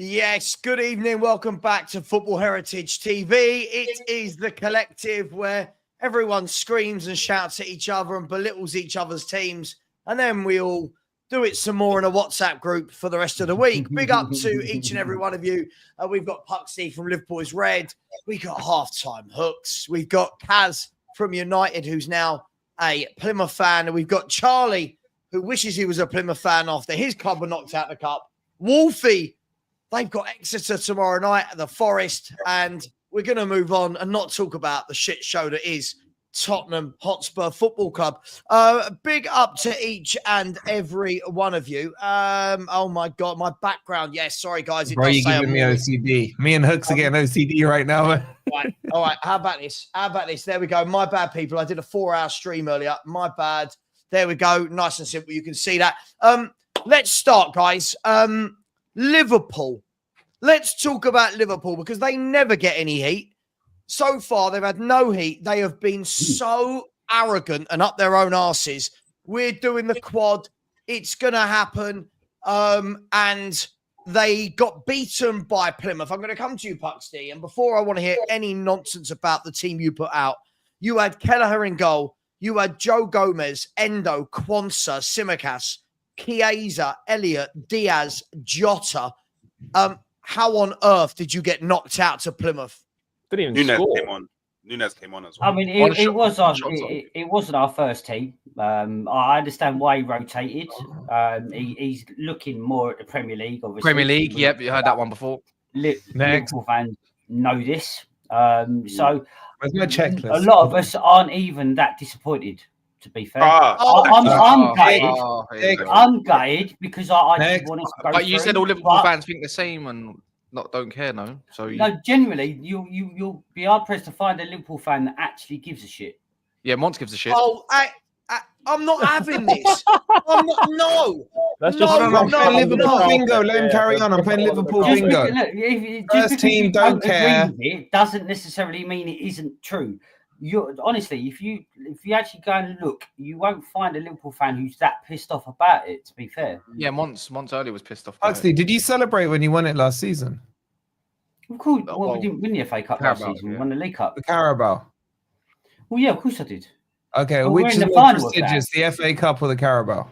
Yes, good evening. Welcome back to Football Heritage TV. It is the collective where everyone screams and shouts at each other and belittles each other's teams. And then we all do it some more in a WhatsApp group for the rest of the week. Big up to each and every one of you. We've got Puxty from Liverpool is Red. We've got Halftime Hooks. We've got Kaz from United, who's now a Plymouth fan. And we've got Charlie, who wishes he was a Plymouth fan after his club were knocked out of the cup. Wolfie, they've got Exeter tomorrow night at the Forest, and we're going to move on and not talk about the shit show that is Tottenham Hotspur Football Club. Big up to each and every one of you. Oh my God, my background. Yes, sorry guys. Bro, you're giving me OCD. Me and Hooks are getting OCD right now. Right. All right. How about this? There we go. My bad, people. I did a 4-hour stream earlier. My bad. There we go. Nice and simple. You can see that. Let's start, guys. Liverpool. Let's talk about Liverpool because they never get any heat. So far, they've had no heat. They have been so arrogant and up their own arses. We're doing the quad. It's going to happen. And they got beaten by Plymouth. I'm going to come to you, Puxty. And before I want to hear any nonsense about the team you put out, you had Kelleher in goal. You had Joe Gomez, Endo, Quansah, Tsimikas, Chiesa, Elliott, Diaz, Jota. How on earth did you get knocked out to Plymouth? Didn't even score. Nunez came on as well. I mean, it wasn't our first team. I understand why he rotated. He's looking more at the Premier League, obviously. Premier League, yep, you heard that one before. Liverpool fans know this. So there's no checklist. A lot of us aren't even that disappointed, to be fair. I'm gutted. I'm gutted because I just wanted to go. But you said all Liverpool fans think the same and don't care, no? So no, generally, you'll be hard pressed to find a Liverpool fan that actually gives a shit. Yeah, Mons gives a shit. Oh, I'm not having this. I'm not. No. That's just I'm playing Liverpool bingo. Let him carry on. I'm playing Liverpool bingo. First team don't care. It doesn't necessarily mean it isn't true. Honestly, if you actually go and look, you won't find a Liverpool fan who's that pissed off about it. To be fair, yeah, Mons earlier was pissed off. Actually, did you celebrate when you won it last season? Of course. Well, we didn't win the FA Cup last season. We won the League Cup. The Carabao. Well, yeah, of course I did. Okay, which is more prestigious, the FA Cup or the Carabao?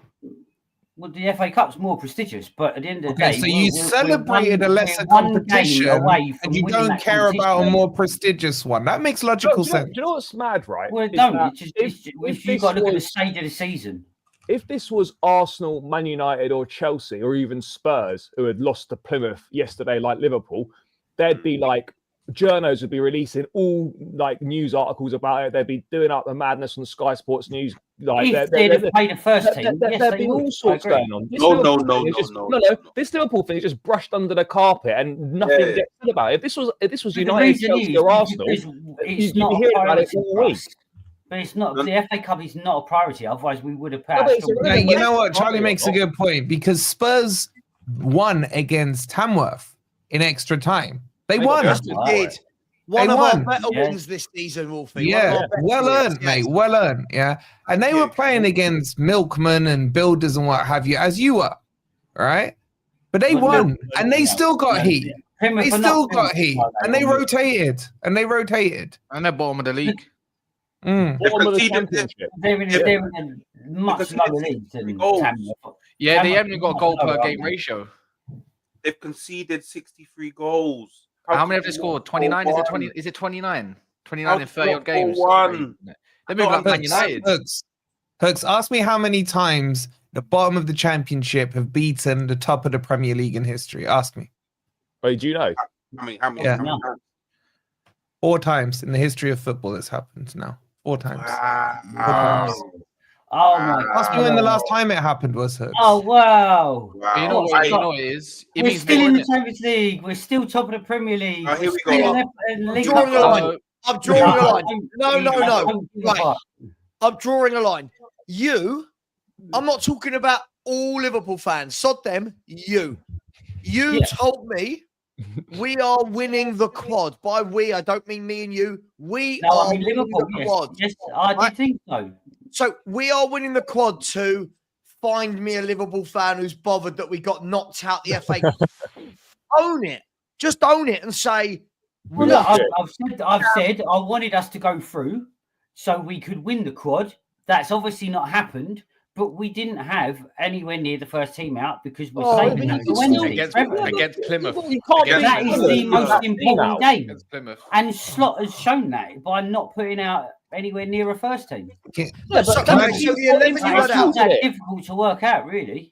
Well, the FA Cup's more prestigious, but at the end of the day, so you celebrated a lesser competition, and you don't care about a more prestigious one. That makes logical sense. Do you know what's mad, right? Well, don't. If you've got to look at the stage of the season. If this was Arsenal, Man United, or Chelsea, or even Spurs, who had lost to Plymouth yesterday, like Liverpool, there'd be like journos would be releasing all like news articles about it. They'd be doing up the madness on Sky Sports News. Like if they'd have played the first team, there'd be all sorts going on. No. This Liverpool thing is just brushed under the carpet and nothing gets said about it. If this was United, Chelsea, or Arsenal, it's not hear about it all week. But it's not. The FA Cup is not a priority. Otherwise, we would have passed. You know what? Charlie makes a good point because Spurs won against Tamworth in extra time. They won. Did. One of our better wins this season, Wolfie. Yeah, well earned, mate. Well earned. Yeah. And they were playing against milkmen and builders and what have you, as you were. Right? But they won and they still got heat. They still got heat. And they rotated. And they're bottom of the league. Bottom of the championship. They're in a much lower league than Tamworth. Yeah, they haven't got a goal per game ratio. They've conceded 63 goals. How many have they scored? 29? Is it 20? Is it 29? 29 in 30 odd games. They move like Man United. Hooks, ask me how many times the bottom of the championship have beaten the top of the Premier League in history. Ask me. Wait, do you know? How many? 4 times in the history of football it's happened now. 4 times. Oh my God. Ask me when the last time it happened was, Hooks. Oh wow. You know what it is? We're still in the Champions League. We're still top of the Premier League. Oh, here we go. I'm drawing a line. No. Right. I'm drawing a line. I'm not talking about all Liverpool fans. Sod them. You told me we are winning the quad. By we, I don't mean me and you. We are winning Liverpool, the quad. Yes, I did think so. So we are winning the quad to find me a Liverpool fan who's bothered that we got knocked out the FA Cup. own it. Just own it and say, Well, look, I've said I wanted us to go through so we could win the quad. That's obviously not happened, but we didn't have anywhere near the first team out because we're saving that for Wednesday. Against Plymouth. You can't Against That is Plymouth. the most important game. Against Plymouth. And Slot has shown that by not putting out anywhere near a first team. so the 11 you had It's out. not that difficult to work out, really.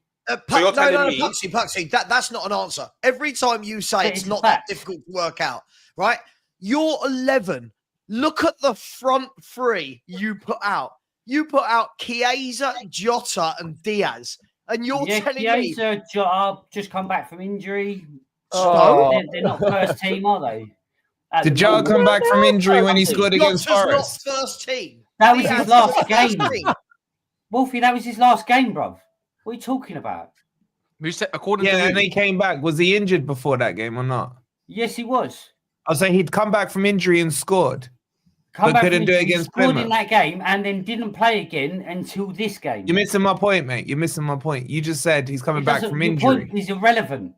So you're telling me- Puxty, that's not an answer. Every time you say it's It's a not that fact. difficult to work out, right? Your 11, look at the front three you put out. You put out Chiesa, Jota, and Diaz. And you're telling me... Chiesa, Jota just come back from injury. Oh. They're not first team, are they? At Did the Jota moment. come back from injury when he scored against Jota's not Forest? first team. That was Diaz his last is game. first team. Wolfie, that was his last game, bruv. What are you talking about? Who said, according Yeah, to and he came back. Was he injured before that game or not? Yes, he was. I'll say he'd come back from injury and scored. Come But back couldn't from do it injury, against scored Plymouth. in that game and then didn't play again until this game. You're missing my point, mate. You're missing my point. You just said he's coming It back doesn't- from your injury. point is irrelevant.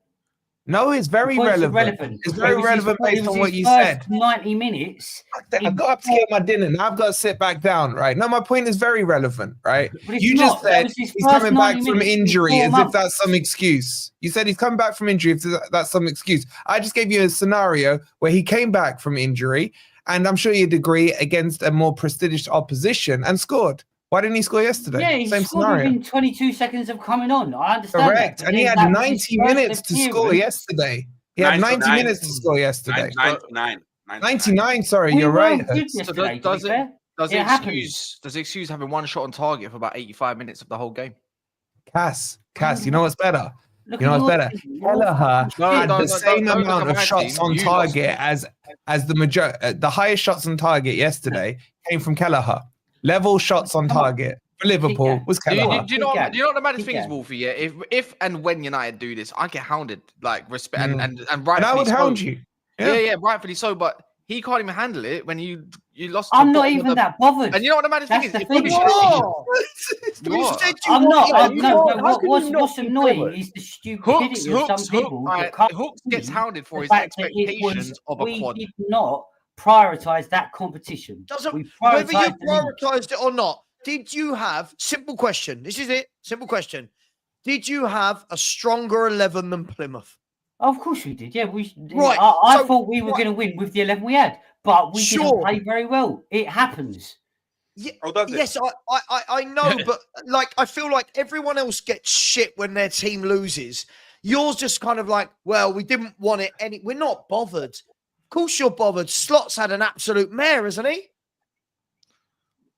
No, it's very Your point's relevant. irrelevant. It's very It was his- relevant it based was on his what you first said. 90 minutes. I got up to get my dinner. Now I've got to sit back down, right? No, my point is very relevant, right? But it's You not. just That said was his he's first coming back 90 from minutes in injury 4 as if months. that's some excuse. You said he's coming back from injury if that's some excuse. I just gave you a scenario where he came back from injury, and I'm sure you'd agree, against a more prestigious opposition and scored. Why didn't he score yesterday? Yeah, he Same scored scenario. within 22 seconds of coming on. I understand Correct. that. And he had 90 minutes to score yesterday. He had 90 99. minutes to score yesterday. 99. 99, sorry, you're right. Good So yesterday, does to be fair. Does It it happens. excuse having one shot on target for about 85 minutes of the whole game? Cass, you know what's better? Look You know at what's your better? team. Kelleher had No, the same don't look amount at of my shots team. on You target as the majority. The highest shots on target yesterday came from Kelleher. Level shots on Come on. target for Liverpool Keep was Do you, Kelleher. do you know what, do you know what the maddest Keep thing is, going. Wolfie? Yeah, if and when United do this, I get hounded, like respect and And rightfully I would so. hound you. Yeah, rightfully so. But he can't even handle it when you lost. to I'm not bottom of even the- that bothered. And you know what the maddest thing That's is? the It thing. probably Oh, You you are. said you I'm not. wanted- What's annoying bothered? is the stupidity of some people. that can't Hooks gets see hounded for the his fact that it expectations was- of a we quad. did not prioritize that competition. Doesn't We whether you prioritised the league. prioritized it or not, did you have simple question? This is it. Simple question. Did you have a stronger 11 than Plymouth? Of course we did. Yeah, Right, I so- thought we were going to win with the 11 we had, but we Sure. didn't play very well. It happens. Yeah, Oh, does it? yes, I know, but like I feel like everyone else gets shit when their team loses. Yours just kind of like, well, we didn't want it any. We're not bothered. Of course, you're bothered. Slot's had an absolute mare, hasn't he?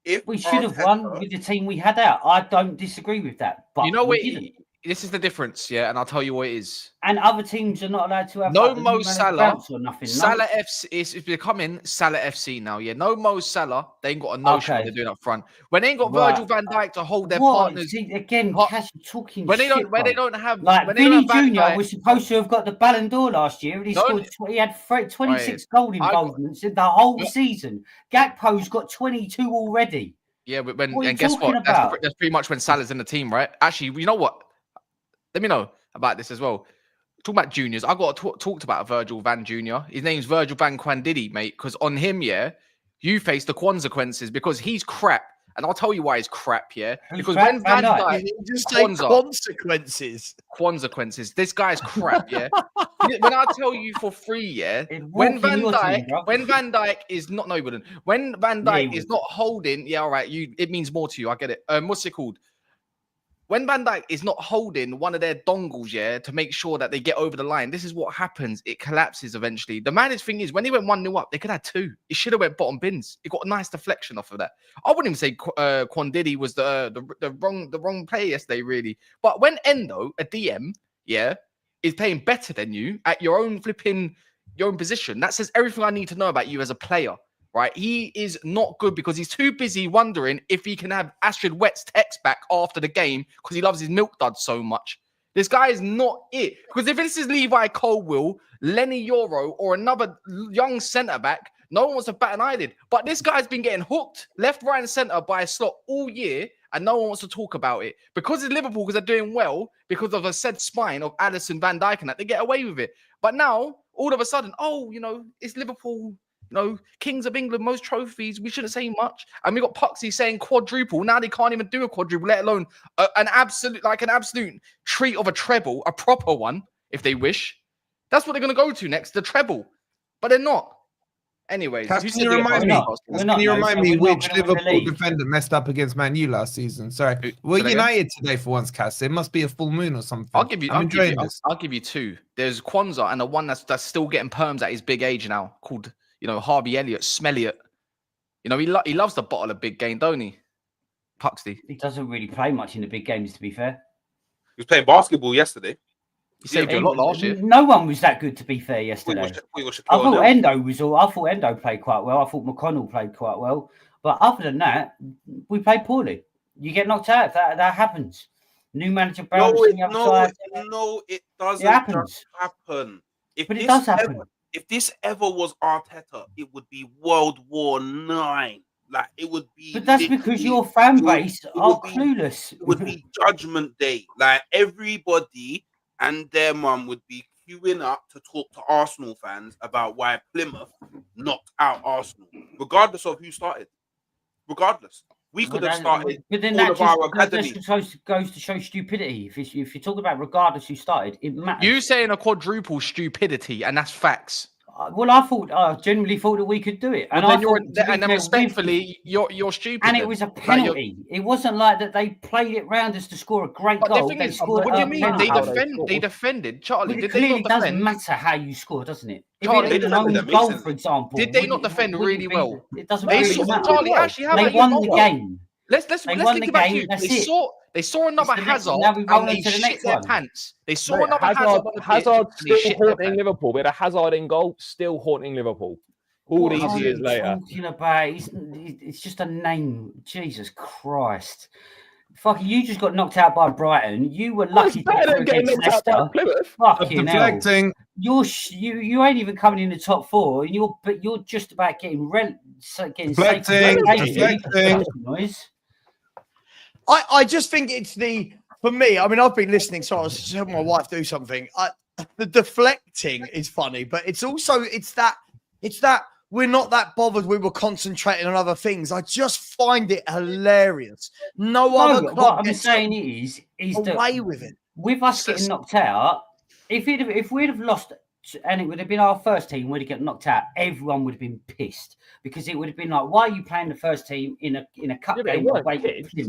If We should have Arteta- won with the team we had out. I don't disagree with that, but You know we what? didn't. This is the difference, yeah, and I'll tell you what it is. And other teams are not allowed to have No like, the Mo new man Salah. bounce or nothing. no? Salah FC is becoming Salah FC now. Yeah, no Mo Salah. They ain't got a notion what Okay. they're doing up front. When they ain't got Right. Virgil van Dijk to hold their What? partners. See, again, Hot- Cash talking When they shit, don't, when they bro. don't have, Like when they don't Vinny have Van Jr. Dijk, was supposed to have got the Ballon d'Or last year, and he Don't- scored. He had 26 goal I got- involvements in the whole Yeah. season. Gakpo's got 22 already. yeah, but when What are you and guess talking what? about? That's pretty much when Salah's in the team, right? Actually, you know what? Let me know about this as well. Talking about juniors, I got talked about Virgil van Jr. His name's Virgil van Quandidi, mate. Because on him, yeah, you face the consequences because he's crap, and I'll tell you why he's crap, yeah. Who's Because crap? when Van Van Dijk? Dijk, You just say Kwanzaa. consequences. consequences. This guy's crap, yeah. When I tell you for free, yeah, It when walked in Van your Dijk, team, bro. when Van Dijk is not no, he wouldn't. When Van Yeah, he Dijk is would. not holding, yeah, all right, it means more to you. I get it. What's it called? When Van Dijk is not holding one of their dongles, yeah, to make sure that they get over the line, this is what happens. It collapses eventually. The maddest thing is when they went 1-0 up, they could have 2. It should have went bottom bins. It got a nice deflection off of that. I wouldn't even say Quandidi was the wrong player yesterday, really. But when Endo, a DM, yeah, is playing better than you at your own position, that says everything I need to know about you as a player. Right, he is not good because he's too busy wondering if he can have Astrid Wett's text back after the game because he loves his milk duds so much. This guy is not it. Because if this is Levi Colwill, Lenny Euro, or another young centre back, no one wants to bat an eyelid. But this guy's been getting hooked left, right, and centre by a Slot all year, and no one wants to talk about it because it's Liverpool, because they're doing well, because of a said spine of Alisson, Van Dijk, and that they get away with it. But now, all of a sudden, it's Liverpool. Kings of England, most trophies. We shouldn't say much. And we got Puxty saying quadruple. Now they can't even do a quadruple, let alone an absolute treat of a treble, a proper one, if they wish. That's what they're going to go to next, the treble. But they're not. Anyways, Can you remind me which Liverpool defender messed up against Man U last season? Sorry. We're United today for once, Cass. It must be a full moon or something. I'll give you two. There's Kwanzaa and the one that's still getting perms at his big age now, called Harvey Elliott, Smelliot. He loves the bottle of big game, don't he? Puxty. He doesn't really play much in the big games, to be fair. He was playing basketball yesterday. He saved you a lot last year. No one was that good, to be fair, yesterday. I thought Endo played quite well. I thought McConnell played quite well. But other than that, we played poorly. You get knocked out. That happens. New manager Brown. No, it doesn't just happen. But it does happen. If this ever was Arteta, it would be World War IX. Like, it would be. But that's because your fan base are clueless. It would be Judgment Day. Like, everybody and their mum would be queuing up to talk to Arsenal fans about why Plymouth knocked out Arsenal, regardless of who started. Regardless. We could have started all of our academy. That goes to show stupidity. If you talk about regardless who started, it matters. You saying a quadruple stupidity, and that's facts. Well, I genuinely thought that we could do it, and then respectfully, you're stupid. And it was a penalty. It wasn't like that they played it round us to score a great goal. What do you mean? They defended. Charlie, it clearly doesn't matter how you score, doesn't it? Charlie, if it was an own goal, for example, did they not defend really well? It doesn't really matter. Charlie, actually, they won the game. Let's think about you. They saw another Hazard and they shit their pants. They saw another Hazard still haunting Liverpool. We had a Hazard in goal, still haunting Liverpool. All these years later. Talking about it's just a name. Jesus Christ. Fucking, you just got knocked out by Brighton. You were lucky to get against Leicester. Fucking deflecting. You ain't even coming in the top four. You're just about getting deflecting. Noise. I just think it's for me, I mean, I've been listening, so I was just helping my wife do something. The deflecting is funny, but it's that we're not that bothered. We were concentrating on other things. I just find it hilarious. What I'm saying is away with it. With us getting knocked out, if we'd have lost and it would have been our first team, we'd have got knocked out, everyone would have been pissed because it would have been like, why are you playing the first team in a cup game?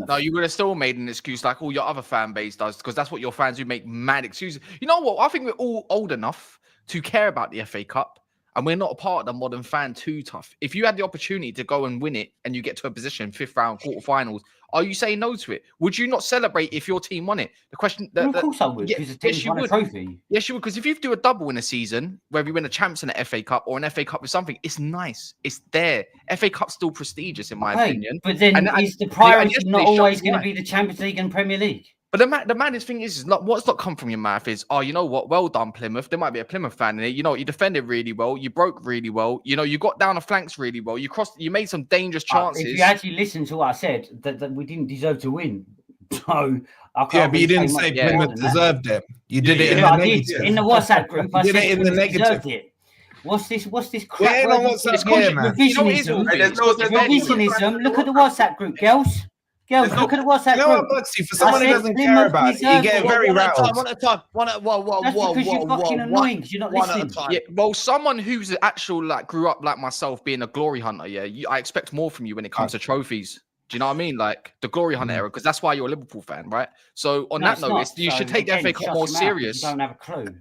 No, you would have still made an excuse like all your other fan base does, because that's what your fans do, make mad excuses. You know what? I think we're all old enough to care about the FA Cup, and we're not a part of the modern fan too tough. If you had the opportunity to go and win it and you get to a position, 5th round, quarterfinals, are you saying no to it? Would you not celebrate if your team won it? The question... of course I would, because the team won a trophy. Yes, you would, because if you do a double in a season, whether you win a Champions and an FA Cup or an FA Cup with something, it's nice. It's there. FA Cup's still prestigious, in my opinion. But then is the priority not always going to be the Champions League and Premier League? But the maddest thing is what's not come from your mouth is, oh, you know what? Well done, Plymouth. There might be a Plymouth fan in it. You know, you defended really well. You broke really well. You know, you got down the flanks really well. You made some dangerous chances. If you actually listen to what I said, that we didn't deserve to win. So I can't. Yeah, but you didn't say Plymouth deserved it. You did it in the negative. In the WhatsApp group, I did said it in the negative. Deserved it. What's this crap? Yeah, It's called revisionism. Revisionism. Look at the WhatsApp group, girls. Look at the WhatsApp group. Buxty, for someone who doesn't care about it, you get very rattled. One at a time. That's because you're fucking annoying because you're not listening. Yeah, well, someone who's actual grew up like myself, being a glory hunter. Yeah, I expect more from you when it comes to trophies. Do you know what I mean? Like the glory hunter era, because that's why you're a Liverpool fan, right? So on that note, you should take the FA Cup more serious. You don't have a clue.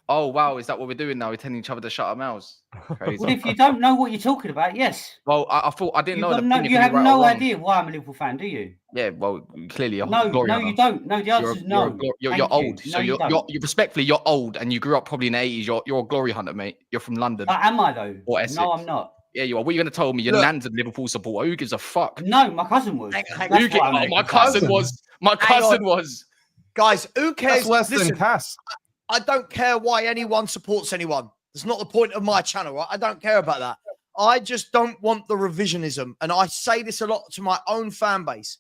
Oh wow, is that what we're doing now? We're telling each other to shut our mouths. Crazy. Well, if you don't know what you're talking about, yes. Well, I thought I didn't know. You have no idea why I'm a Liverpool fan, do you? Yeah, well, clearly you're no, you don't. No, the answer is no. You're old. So you're respectfully, you're old, and you grew up probably in the 80s. You're a glory hunter, mate. You're from London. Am I though? Or Essex. No, I'm not. Yeah, you are. What are you going to tell me? Your nan's a Liverpool supporter. Who gives a fuck? No, my cousin was. My cousin was. My cousin was. Guys, who cares? That's worse than Cass. I don't care why anyone supports anyone. That's not the point of my channel, right? I don't care about that. I just don't want the revisionism. And I say this a lot to my own fan base.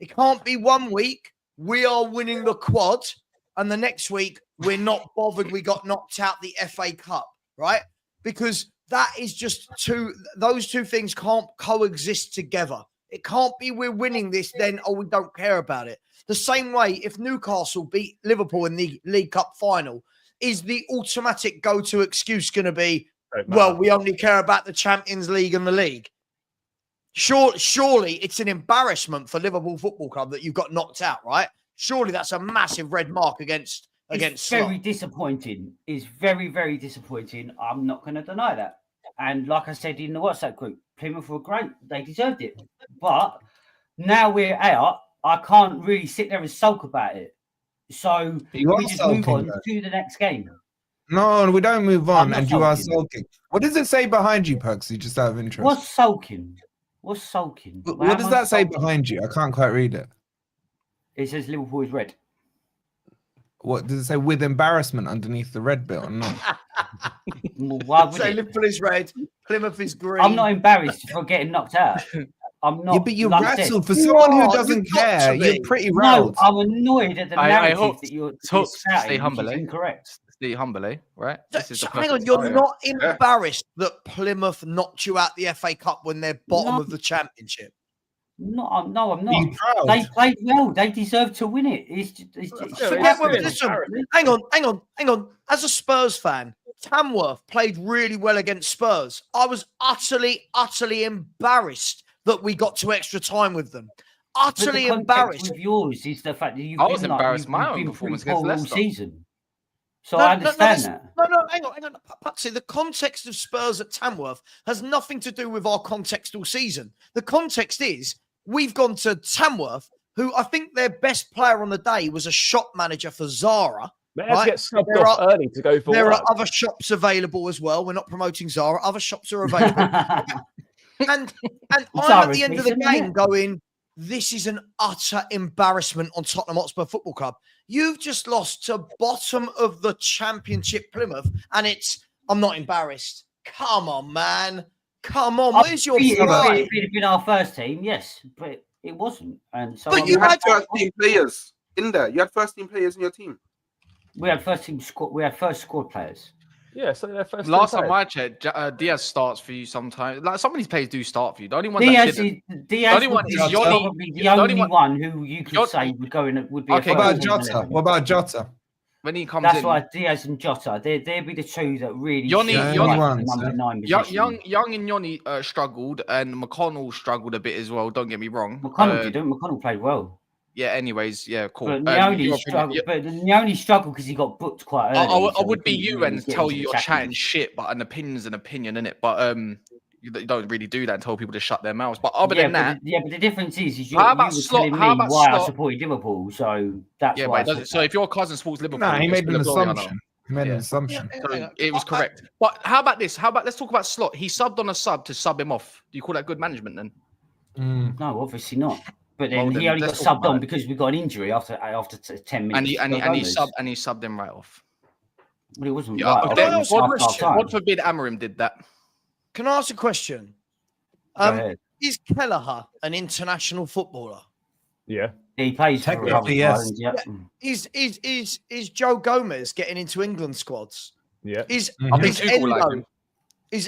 It can't be 1 week we are winning the quad, and the next week we're not bothered. We got knocked out the FA Cup, right? Because that is just those two things can't coexist together. It can't be we're winning this, then, oh, we don't care about it. The same way, if Newcastle beat Liverpool in the League Cup final, is the automatic go-to excuse going to be, well, we only care about the Champions League and the league? Surely it's an embarrassment for Liverpool Football Club that you got knocked out, right? Surely that's a massive red mark against very disappointing. It's very, very disappointing. I'm not going to deny that. And like I said in the WhatsApp group, Plymouth were great. They deserved it. But now we're out. I can't really sit there and sulk about it. So we just move on to the next game. No, we don't move on, and you are sulking. What does it say behind you, Puxty, just out of interest? What's sulking? What's sulking? What does that say behind you? I can't quite read it. It says Liverpool is red. What does it say with embarrassment underneath the red bit or not? Why would it? Liverpool is red, Plymouth is green. I'm not embarrassed for getting knocked out. I'm not. Yeah, but you're rattled. For someone who doesn't care, you're pretty rattled. No, I'm annoyed at the narrative that you're stay humble, incorrect. Stay humble, right? Hang on, you're not embarrassed that Plymouth knocked you out the FA Cup when they're bottom of the Championship? No, I'm not. They played well. They deserve to win it. Hang on. As a Spurs fan, Tamworth played really well against Spurs. I was utterly embarrassed that we got to extra time with them. Utterly embarrassed. With yours is the fact that I was embarrassed my own performance against Leicester. Season. So I understand that. No, hang on. Puxty, the context of Spurs at Tamworth has nothing to do with our context all season. The context is we've gone to Tamworth, who I think their best player on the day was a shop manager for Zara. They had to get subbed off early to go for There are other shops available as well. We're not promoting Zara. Other shops are available. and I'm at the end of the game going, this is an utter embarrassment on Tottenham Hotspur Football Club. You've just lost to bottom of the Championship Plymouth, and I'm not embarrassed. Come on, man. Come on. Where's your pride? If it had been our first team, yes, but it wasn't. And so but you had first team players in there. You had first team players in your team. We had first team squad. We had first squad players. Yeah, so they're first. Last time I checked, Diaz starts for you sometimes. Like some of these players do start for you. The only one Diaz is probably the only one who you could say would go in. Would be. Okay, what about Jota? When he comes that's in, why Diaz and Jota. They'd be the two that really. Young and Yoni struggled, and McConnell struggled a bit as well. Don't get me wrong. McConnell didn't. McConnell played well. Yeah. Anyways, yeah, cool. But the only struggle because he got booked quite early. I would be you and tell you you're chatting shit, but an opinion's an opinion, innit? But you don't really do that and tell people to shut their mouths. But other than that, but the difference is you were telling me why I supported Liverpool, so that's why. But so if your cousin supports Liverpool, he made an assumption. So it was correct. But how about this? Let's talk about Slot. He subbed on a sub to sub him off. Do you call that good management then? No, obviously not. But then he only got subbed on because we got an injury after 10 minutes. And he subbed him right off. Well, it wasn't right. God forbid Amorim did that. Can I ask a question? Is Kelleher an international footballer? Yeah. He plays technically, yes. Is Joe Gomez getting into England squads? Yeah. Is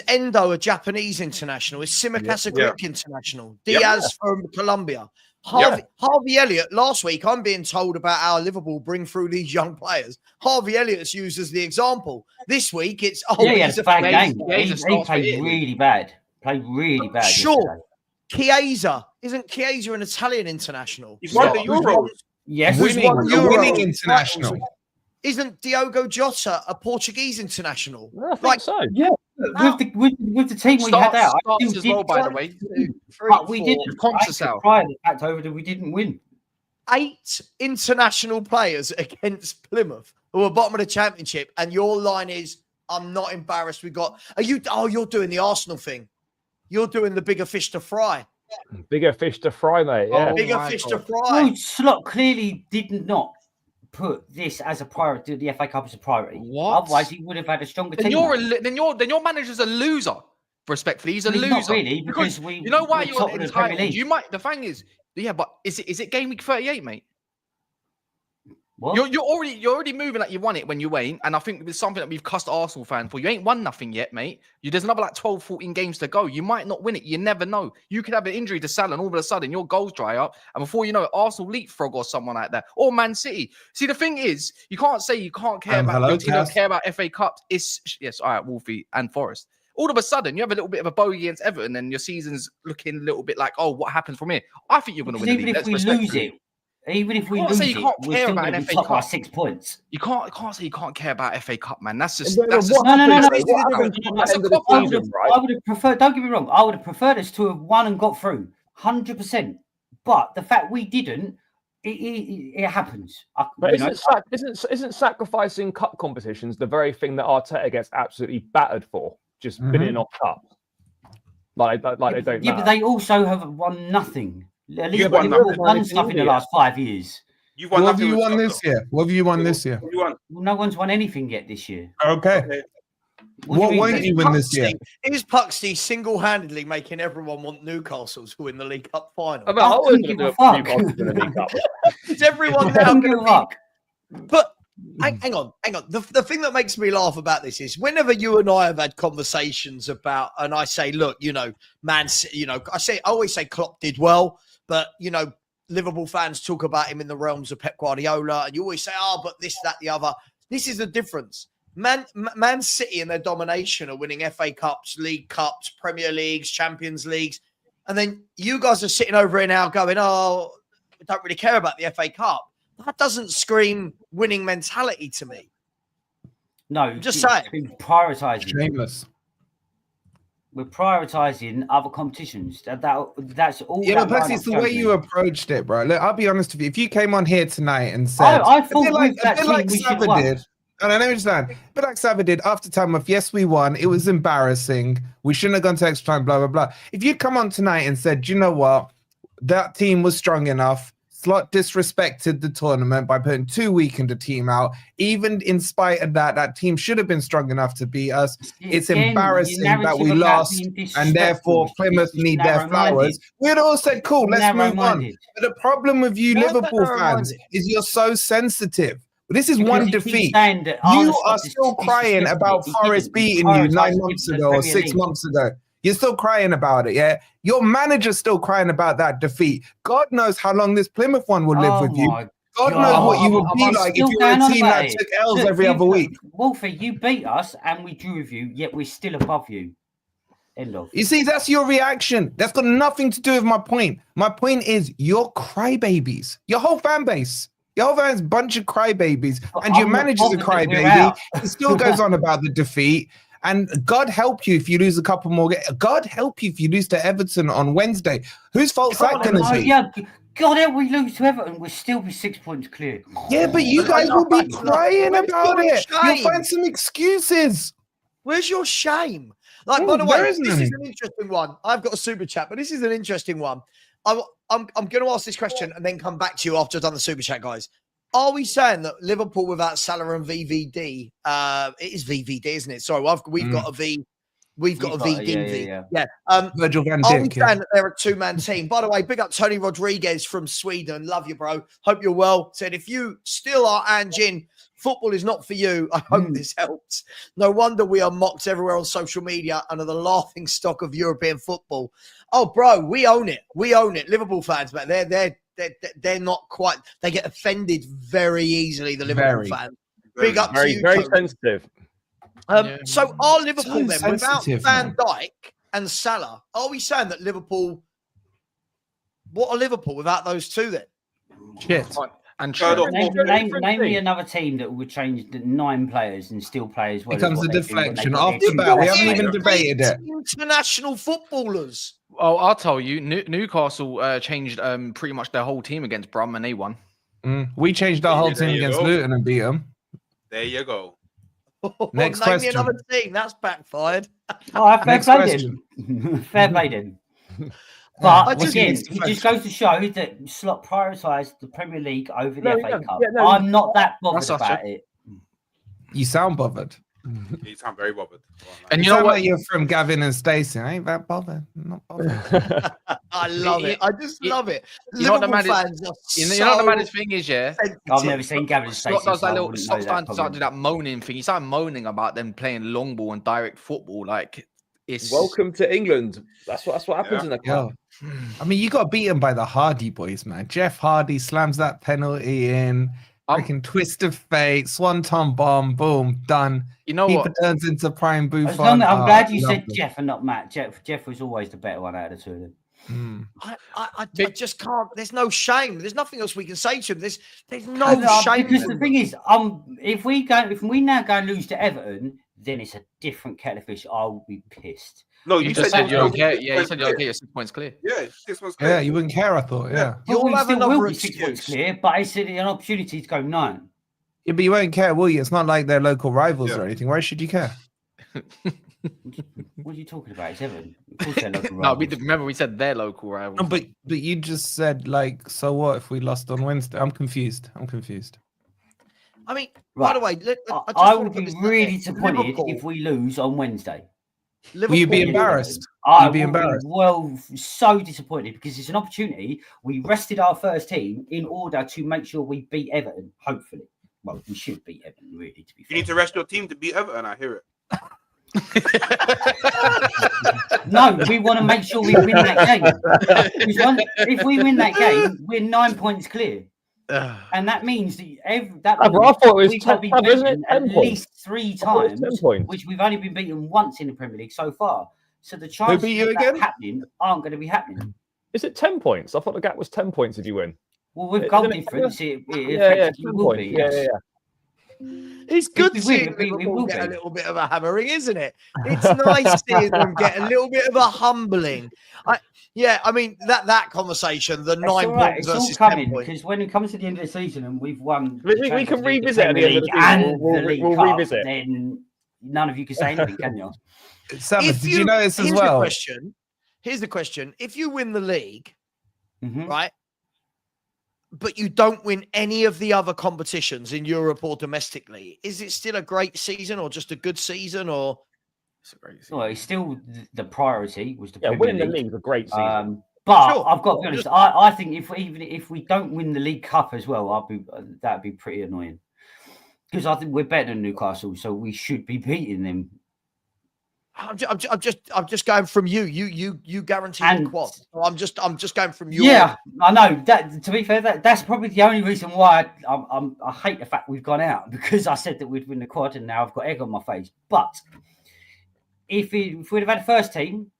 Endo a Japanese international? Is Simicast a Greek international? Diaz from Colombia. Harvey Elliott, last week, I'm being told about how Liverpool bring through these young players. Harvey Elliott's used as the example. This week, it's he's a bad game. He played really bad. Sure. Chiesa. Isn't Chiesa an Italian international? He's won the Euros. Yes. Winning international. Isn't Diogo Jota a Portuguese international? I think so. Yeah. With the team we had out, as well, by the way. But we didn't. Prior to the fact over that we didn't win. 8 international players against Plymouth who are bottom of the Championship, and your line is, "I'm not embarrassed." You're doing the Arsenal thing. You're doing the bigger fish to fry. Bigger fish to fry, mate. Yeah. Bigger fish to fry. No, Slot clearly did not put this as a priority, the FA Cup as a priority. What? Otherwise, he would have had a stronger team. Then your manager's a loser. Respectfully, he's a loser. Not really, because you know why you're entitled. The thing is, Yeah, but is it game week 38, mate? What? You're already moving like you won it when you ain't. And I think it's something that we've cussed Arsenal fans for. You ain't won nothing yet, mate. There's another like 12, 14 games to go. You might not win it. You never know. You could have an injury to Salah and all of a sudden your goals dry up. And before you know it, Arsenal leapfrog or someone like that. Or Man City. See, the thing is, you can't say you can't care about your team, don't care about FA Cups. Yes, all right, Wolfie and Forest. All of a sudden, you have a little bit of a bogey against Everton and your season's looking a little bit like, oh, what happens from here? I think you're going to win the league. Even if we lose it, we're still going to be top by 6 points. You can't say you can't care about FA Cup, man. That's just No. I would have preferred. Don't get me wrong. I would have preferred us to have won and got through, 100%. But the fact we didn't, it happens. But isn't sacrificing cup competitions the very thing that Arteta gets absolutely battered for? Just bidding off cups, like they don't. Yeah, but they also have won nothing. Liverpool won stuff in the last 5 years. What have you won this year? What have you won this year? Well, no one's won anything yet this year. Okay. What won't you win this year? Is Puxty single-handedly making everyone want Newcastle to win the League Cup final? I wouldn't give a fuck. Is everyone now going to be... But hang on. The thing that makes me laugh about this is whenever you and I have had conversations about, and I say, look, Man City, I always say Klopp did well, but Liverpool fans talk about him in the realms of Pep Guardiola, and you always say, but this, that, the other. This is the difference. Man City and their domination are winning FA Cups, League Cups, Premier Leagues, Champions Leagues, and then you guys are sitting over here now going, we don't really care about the FA Cup. That doesn't scream winning mentality to me. No, I'm just saying. Prioritising. Shameless. We're prioritising other competitions. That's all. Yeah, but it's the way you approached it, bro. Look, I'll be honest with you. If you came on here tonight and said, I thought a bit like Savva did. And I know what you're saying. But like Savva did after time off, yes, we won. It was embarrassing. We shouldn't have gone to extra time, blah, blah, blah. If you'd come on tonight and said, you know what? That team was strong enough. Slot disrespected the tournament by putting 2 weakened the team out. Even in spite of that team should have been strong enough to beat us. It's embarrassing that we lost, and therefore Plymouth need their flowers. We'd all said, cool, let's move on. But the problem with you Liverpool fans is you're so sensitive. This is one defeat. You are still crying about Forest beating you 9 months ago or 6 months ago. You're still crying about it, yeah? Your manager's still crying about that defeat. God knows how long this Plymouth one will live with you. God knows what you would be like if you were a team that took L's every other week. Wolfie, you beat us and we drew with you, yet we're still above you. End of. You see, that's your reaction. That's got nothing to do with my point. My point is you're crybabies. Your whole fan base. Your whole fan's a bunch of crybabies. And your manager's a crybaby. He still goes on about the defeat. And God help you if you lose a couple more. God help you if you lose to Everton on Wednesday. Whose fault's that going to be? Yeah, God help we lose to Everton, we'll still be 6 points clear. Yeah, but you guys will be crying about it. You'll find some excuses. Where's your shame? By the way, this is an interesting one. I've got a super chat, but this is an interesting one. I'm going to ask this question and then come back to you after I've done the super chat, guys. Are we saying that Liverpool without Salah and VVD, it is VVD, isn't it? Sorry, we've got a V. We've got a VDV. Yeah. Virgil van Dijk. Are we saying that they're a two-man team? By the way, big up Tony Rodriguez from Sweden. Love you, bro. Hope you're well. Said, if you still are Anjin, football is not for you. I hope this helps. No wonder we are mocked everywhere on social media and are the laughing stock of European football. Oh, bro, we own it. We own it. Liverpool fans, man, they're not quite. They get offended very easily. The Liverpool fans. Big up to you, very sensitive. So are Liverpool then without Van Dijk and Salah? Are we saying that Liverpool? What are Liverpool without those two then? Shit. And name me another team that would change the 9 players and still play as well. It becomes a deflection off the bat. We haven't even debated it. International footballers. Oh, I'll tell you, Newcastle changed pretty much their whole team against Brum and they won. We changed our whole team against Luton and beat them. There you go. Next Name question. me another team. That's backfired. Fair play then. Fair play then. But again, it just goes to show that Slot prioritised the Premier League over the FA Cup. I'm not that bothered about it. You sound bothered. You sound very bothered. And You you know sound what? like you're from Gavin and Stacey. I ain't that bothered. I'm not bothered. I love it. I just love it. You know what the Liverpool maddest- fans are You know what the so maddest thing is, yeah? I've never seen Gavin and Stacey. Scott does So that I little. wouldn't Stop know starting to that. do that moaning thing. He started moaning about them playing long ball and direct football. Like it's Welcome to England. That's what happens in a club. Yo, I mean, you got beaten by the Hardy boys, man. Jeff Hardy slams that penalty in. Freaking twist of fate, swanton bomb, boom, done. You know Keeper what? turns into prime Buffon. As long as, I'm glad you said lovely. Jeff and not Matt. Jeff was always the better one out of the two of them. I just can't. There's no shame. There's nothing else we can say to him. There's no No, shame. because the thing is, if we now go and lose to Everton, then it's a different kettle of fish. I will be pissed. No, You just said you don't care. Yeah, you said you don't care. You're 6 points clear. Yeah, 6 months clear. Yeah, you wouldn't care, I thought. Yeah. You'll Well, we have still another will be 6 points excuse. clear, but it's an opportunity to go 9. Yeah, but you won't care, will you? It's not like they're local rivals Yeah. or anything. Why should you care? What are you talking about? It's Everton. Of course they're local No, rivals. remember we said their local rivals. No, but you just said like, so what if we lost on Wednesday? I'm confused. I mean, Right. by the way, I just I want would to put be this out really there. disappointed Liverpool- if we lose on Wednesday. Will you be Liverpool- embarrassed? I You'd be would embarrassed. well, so disappointed because it's an opportunity. We rested our first team in order to make sure we beat Everton. Hopefully, well, we should beat Everton. Really, to be You fair. need to rest your team to beat Everton. I hear it. No, we want to make sure we win that game. Because if we win that game, we're 9 points clear, and that means that I thought it was we've got to be 10, isn't it? beaten at 10 points. least 3 I thought it was times, 10 points. which we've only been beaten once in the Premier League so far. So the chances beat you of that again? happening aren't going to be happening. Is it 10 points? I thought the gap was 10 points if you win. Well, with Isn't goal it- difference, it Yeah, effectively 10 will points. be. Yeah, Yes. yeah, yeah. It's good we seeing win, we Liverpool will get a be. little bit of a hammering, isn't it? It's nice seeing them get a little bit of a humbling. I mean that conversation, the It's 9 all right. points It's all versus 10 coming points. because when it comes to the end of the season and we've won, We the can Champions League, revisit at the Premier end of the League season. and We'll the League we'll Cup, revisit. then none of you can say anything, can you? Savva, If did you notice as here's the well? question. Here's the question: if you win the league, Mhm. right, but you don't win any of the other competitions in Europe or domestically, is it still a great season or just a good season? Or It's a great season. Well, it's still the priority was the Yeah, Premier winning the League. league's a great season. But Sure. I've got to be honest. I think even if we don't win the League Cup as well, that'd be pretty annoying because I think we're better than Newcastle, so we should be beating them. I'm just going from you. You guarantee the And- quad. So I'm just going from your. Yeah, I know that. To be fair, that's probably the only reason why I hate the fact we've gone out because I said that we'd win the quad, and now I've got egg on my face. But if we'd have had a first team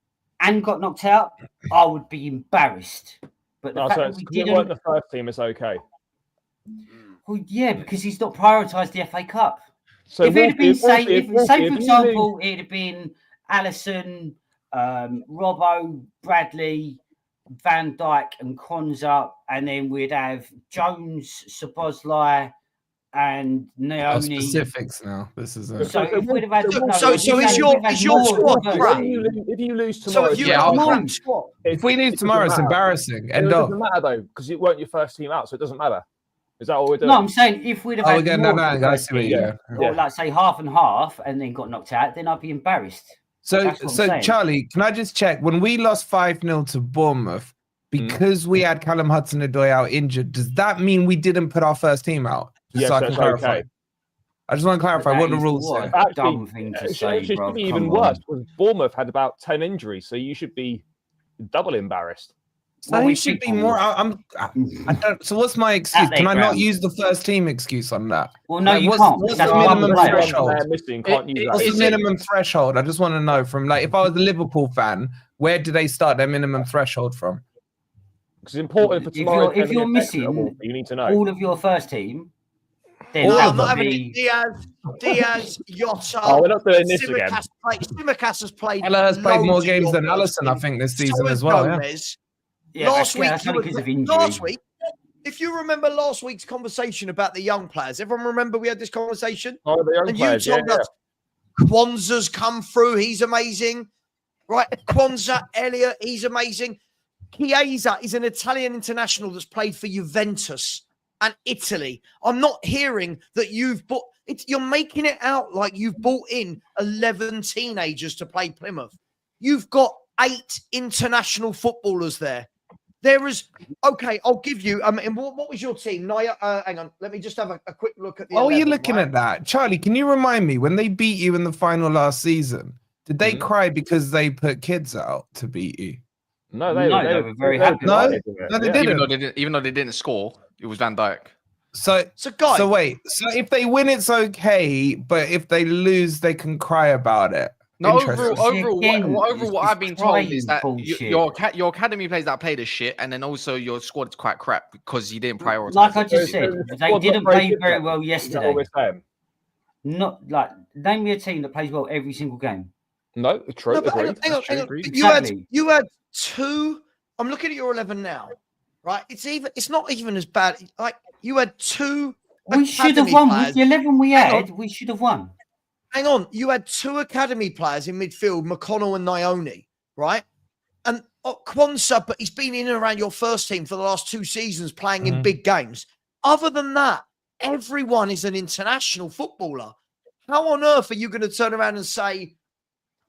and got knocked out, I would be embarrassed. But the No, fact so that it's we 'cause it weren't didn't, the first team, it's okay. well, yeah, because he's not prioritised the FA Cup. So if it had been, say, Wolfie, for if you example, it'd have been Allison, Robbo, Bradley, Van Dijk, and Kwanzaa, and then we'd have Jones, Sabozlai, and Oh, Naomi. specifics now. This is So if we'd have had, So is your squad crap? if you lose So tomorrow, if you Yeah, got I'll a come- crap squad, if we lose it tomorrow, it's doesn't matter. embarrassing. it End of. doesn't matter though because it weren't your first team out, so it doesn't matter. Is that what we're doing? no, I'm saying if we'd have Oh, had again, more no, of the I first see what team, you- Yeah. or like say half and half, and then got knocked out, then I'd be embarrassed. So, That's what I'm so saying. Charlie, can I just check? When we lost 5-0 to Bournemouth, because we had Callum Hudson-Odoi out injured, does that mean we didn't put our first team out? Just Yes, so I can that's clarify. okay. I just want to clarify That what the is rules what say. a Actually, dumb thing to It say, should bro. be Come even on. worse because Bournemouth had about 10 injuries, so you should be double embarrassed. So Well, he we should be beat more. Bournemouth. I don't. So what's my excuse? their Can I not ground. use the first team excuse on that? Well, no, Like, you what's- can't. what's That's the one minimum player. threshold? They're missing, can't use What's that. the minimum threshold? I just want to know from like if I was a Liverpool fan, where do they start their minimum threshold from? Because it's important for If tomorrow. you're- if you're missing you need to know. All of your first team, then All no, that I'm not would having be. it. Diaz, Jota. Oh, we're not doing this again. Simicast has played. Ella has played more loads of games than your first Allison, I team. think, this So season has as well. Yeah. Gomez. Yeah, Last week, that's you only were- because of injury. last week, if you remember last week's conversation about the young players, everyone remember we had this conversation? Oh, the young And players, you told us Kwanzaa's come through, he's amazing. Right? Kwanzaa, Elliott, he's amazing. Chiesa is an Italian international that's played for Juventus. and Italy. I'm not hearing that you've bought it. You're making it out like you've brought in 11 teenagers to play Plymouth. You've got 8 international footballers there. There is, okay, I'll give you, and what was your team? Hang on, let me just have a quick look at the 11, you're looking right? at that. Charlie, can you remind me, when they beat you in the final last season, did they cry because they put kids out to beat you? No, they were very happy. No, they didn't. Even though they didn't score, it was Van Dijk. So guys, so wait. So if they win, it's okay, but if they lose, they can cry about it. No, overall, what I've been told is that your academy players that played as shit, and then also your squad is quite crap because you didn't prioritize. Like I just said, they didn't play very well yesterday. Not like, name me a team that plays well every single game. No, true. No, hang on. You had 2. I'm looking at your 11 now, right? It's not even as bad. Like, you had 2. We should have won with the 11 we had. We should have won. Hang on, you had 2 academy players in midfield, McConnell and Nione, right? And Kwanzaa, but he's been in and around your first team for the last 2 seasons playing in big games. Other than that, everyone is an international footballer. How on earth are you going to turn around and say,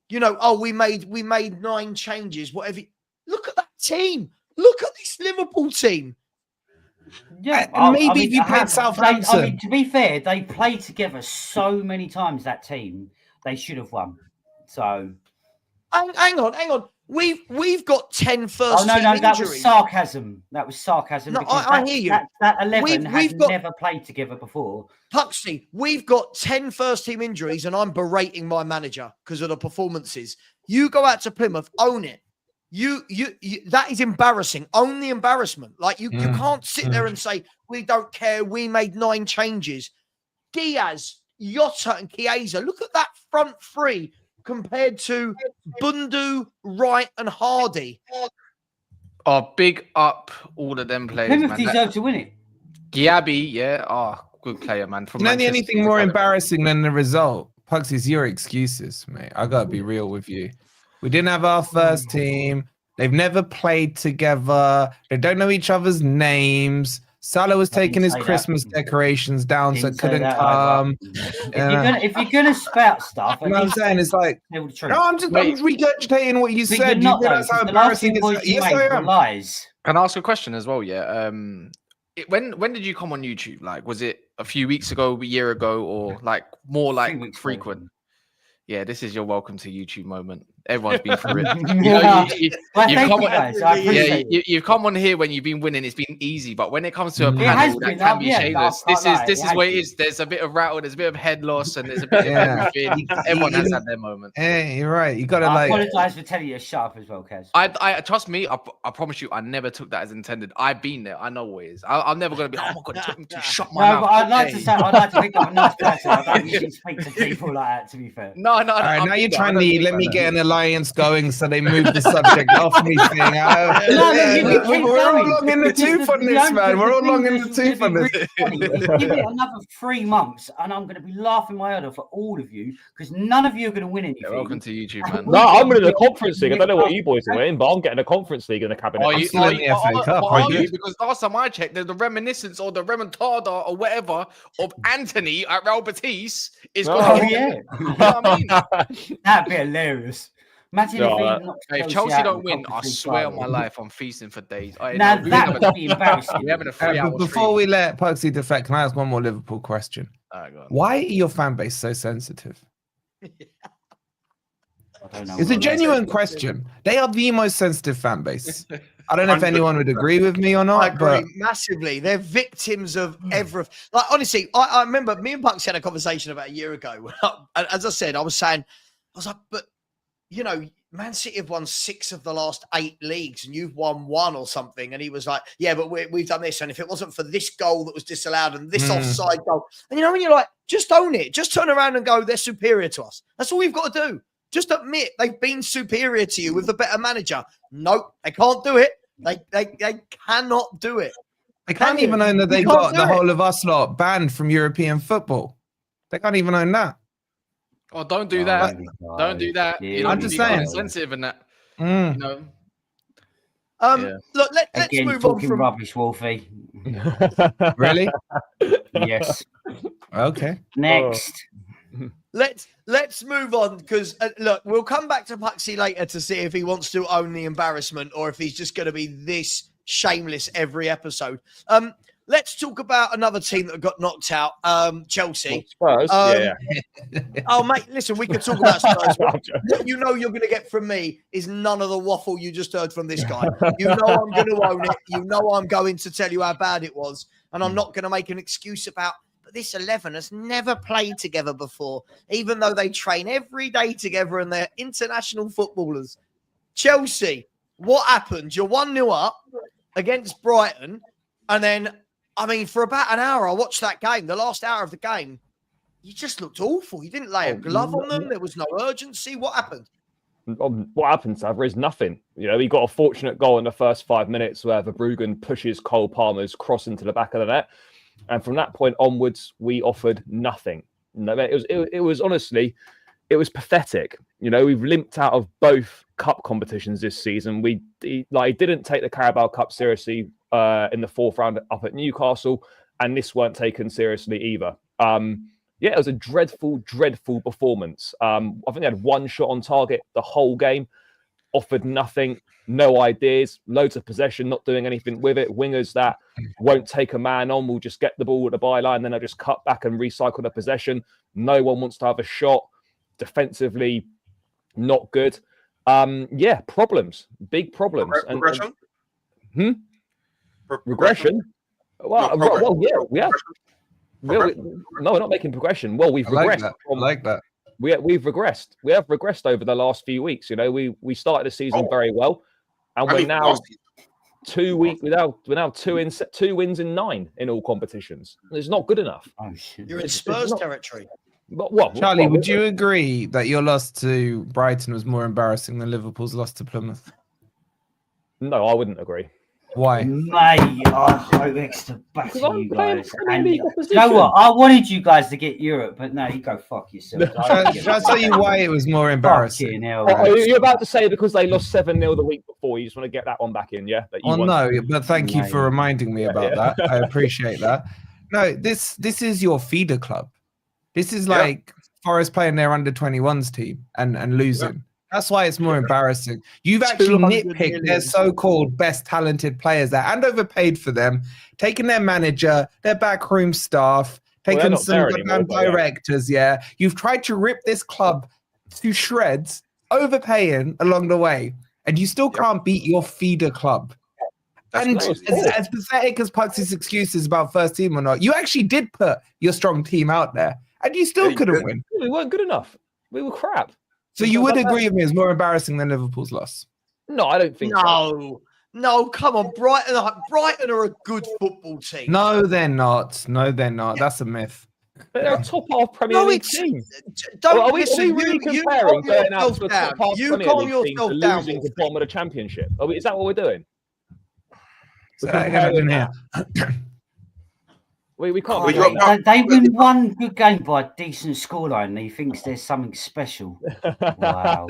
you know, oh, we made 9 changes, whatever? Look at that team. Look at this Liverpool team. Yeah, and maybe if you played Southampton. To be fair, they played together so many times, that team. They should have won. So, hang on. We've got 10 first team injuries. That was sarcasm. No, I hear you. That 11 has never played together before. Puxty, we've got 10 first team injuries, and I'm berating my manager because of the performances. You go out to Plymouth, own it. You that is embarrassing. Own the embarrassment. Like you can't sit there and say we don't care. We made 9 changes. Diaz, Jota, and Chiesa. Look at that front 3 compared to Bundu, Wright, and Hardy. Oh, big up all of them players. Plymouth deserve to win it. Giabi, yeah. Oh, good player, man. From anything more embarrassing than the result? Puxy, it's your excuses, mate. I gotta be real with you. We didn't have our first team. They've never played together. They don't know each other's names. Salah was taking his Christmas decorations down, so couldn't come. If you're gonna spout stuff, you know what I'm saying? It's like, no, I'm regurgitating what you said. You realize how embarrassing it is. Yes, I am. Lies. Can I ask a question as well? Yeah. When did you come on YouTube? Like, was it a few weeks ago, a year ago, or like more like frequent? Yeah, this is your welcome to YouTube moment. Everyone's been through it. You've come on here when you've been winning. It's been easy, but when it comes to a panel that can be shameless, this is where it is. There's a bit of rattle, there's a bit of head loss, and there's a bit of everything. Everyone has had their moment. Hey, you're right. You gotta I apologize for telling you to shut up as well, Kez. I trust me. I promise you, I never took that as intended. I've been there. I know what it is. I'm never gonna be. Oh my god, it took me to shut my mouth. No, but I'd like to think I'm a nice person. I don't usually speak to people like that. To be fair. No. All right, now you're trying to let me get an alliance going, so they move the subject off me. We're all long in the tooth on this, man. We're all long in the tooth on this. Give it another 3 months, and I'm going to be laughing my head off for all of you because none of you are going to win anything. Yeah, welcome to YouTube, man. No, I'm winning the Conference League. I don't know what you boys are winning, but I'm getting a Conference League in the cabinet. Are you in the FA Cup? Are you? Because last time I checked, the reminiscence or the remontada or whatever of Anthony at Real Betis is going to You know what I mean? That'd be hilarious. Imagine if Chelsea don't win, I swear on my life, I'm feasting for days. Now that would be embarrassing. We're having a 3-hour before we let Puxy defect, can I ask one more Liverpool question? All right, go on. Why are your fan base so sensitive? I don't know. It's a genuine question. They are the most sensitive fan base. I don't know if anyone would agree with me or not. I agree massively. They're victims of everything. Like honestly, I remember me and Puxy had a conversation about a year ago. As I said, I was like, but you know, Man City have won 6 of the last 8 leagues and you've won 1 or something. And he was like, yeah, but we've done this. And if it wasn't for this goal that was disallowed and this offside goal, and you know, when you're like, just own it, just turn around and go, they're superior to us. That's all you've got to do. Just admit they've been superior to you with the better manager. Nope, they can't do it. They cannot do it. They can't even own that they got the whole of us lot banned from European football. They can't even own that. Oh, don't do that. Don't do that. Yeah. I'm just saying. Sensitive in that. You know. Look, let's move on from rubbish, Wolfie. Really? Yes. Okay. Next. Let's move on because look, we'll come back to Puxty later to see if he wants to own the embarrassment or if he's just going to be this shameless every episode. Let's talk about another team that got knocked out, Chelsea. Spurs. Yeah. Oh, mate, listen, we could talk about Spurs. What you know you're going to get from me is none of the waffle you just heard from this guy. You know I'm going to own it. You know I'm going to tell you how bad it was. And I'm not going to make an excuse about, but this 11 has never played together before, even though they train every day together and they're international footballers. Chelsea, what happened? You're 1-0 up against Brighton. And then, I mean, for about an hour, I watched that game, the last hour of the game. You just looked awful. You didn't lay a glove on them. There was no urgency. What happened? What happened, Savva, is nothing. You know, he got a fortunate goal in the first 5 minutes where Verbruggen pushes Cole Palmer's cross into the back of the net. And from that point onwards, we offered nothing. No, it was honestly, it was pathetic. You know, we've limped out of both cup competitions this season. We didn't take the Carabao Cup seriously in the fourth round up at Newcastle, and this weren't taken seriously either. It was a dreadful, dreadful performance. I think they had one shot on target the whole game, offered nothing, no ideas, loads of possession, not doing anything with it. Wingers that won't take a man on will just get the ball at the byline, then they'll just cut back and recycle the possession. No one wants to have a shot. Defensively, not good. Problems, big problems. Regression? Regression? We have. No, we're not making progression. Well, we've regressed. I like that. We've regressed. We have regressed over the last few weeks. You know, we started the season very well, and we're now 2 weeks. We're now 2 wins in 9 in all competitions. It's not good enough. Oh shit! You're in Spurs territory. But Charlie, would you agree that your loss to Brighton was more embarrassing than Liverpool's loss to Plymouth? No, I wouldn't agree. Why? Mate, I hope extra back to you guys. And you opposition. know what? I wanted you guys to get Europe, but no, you go fuck yourself. Shall I tell you why it was more embarrassing? You're about to say because they lost 7-0 the week before. You just want to get that one back in, yeah? But thank you for reminding me about that. I appreciate that. No, this is your feeder club. This is like Forest playing their under-21s team and losing. Yeah. That's why it's more embarrassing. You've actually nitpicked their so-called best talented players there and overpaid for them, taken their manager, their backroom staff, taken some directors, yeah. You've tried to rip this club to shreds, overpaying along the way, and you still can't beat your feeder club. And as pathetic as Puxty's excuses about first team or not, you actually did put your strong team out there, and you still couldn't win. We weren't good enough. We were crap. So you would agree with me it's more embarrassing than Liverpool's loss? No, I don't think so. No, come on. Brighton are a good football team. No, they're not. That's a myth. They're a top half Premier League team. Are we really comparing going out to a top half Premier League team to losing the bottom of the Championship? Is that what we're doing? We can't. They win one good game by a decent scoreline, and he thinks there's something special. Wow.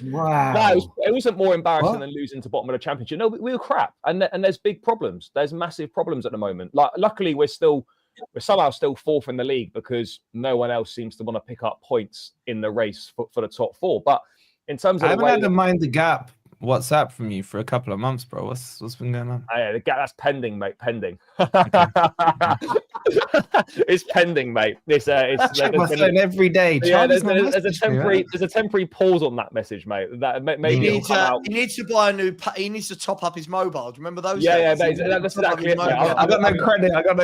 No, it wasn't more embarrassing than losing to bottom of the Championship. No, we were crap, and there's big problems. There's massive problems at the moment. Like, luckily, we're somehow still fourth in the league because no one else seems to want to pick up points in the race for the top 4. But in terms of I haven't had to mind the gap WhatsApp from you for a couple of months, bro. What's been going on? The gap that's pending, mate. Pending. It's pending, mate. It's check my phone every day. Yeah, there's a temporary pause on that message, mate. That maybe he needs to buy a new. He needs to top up his mobile. Do you remember those? Yeah, mate. That's exactly it. I got no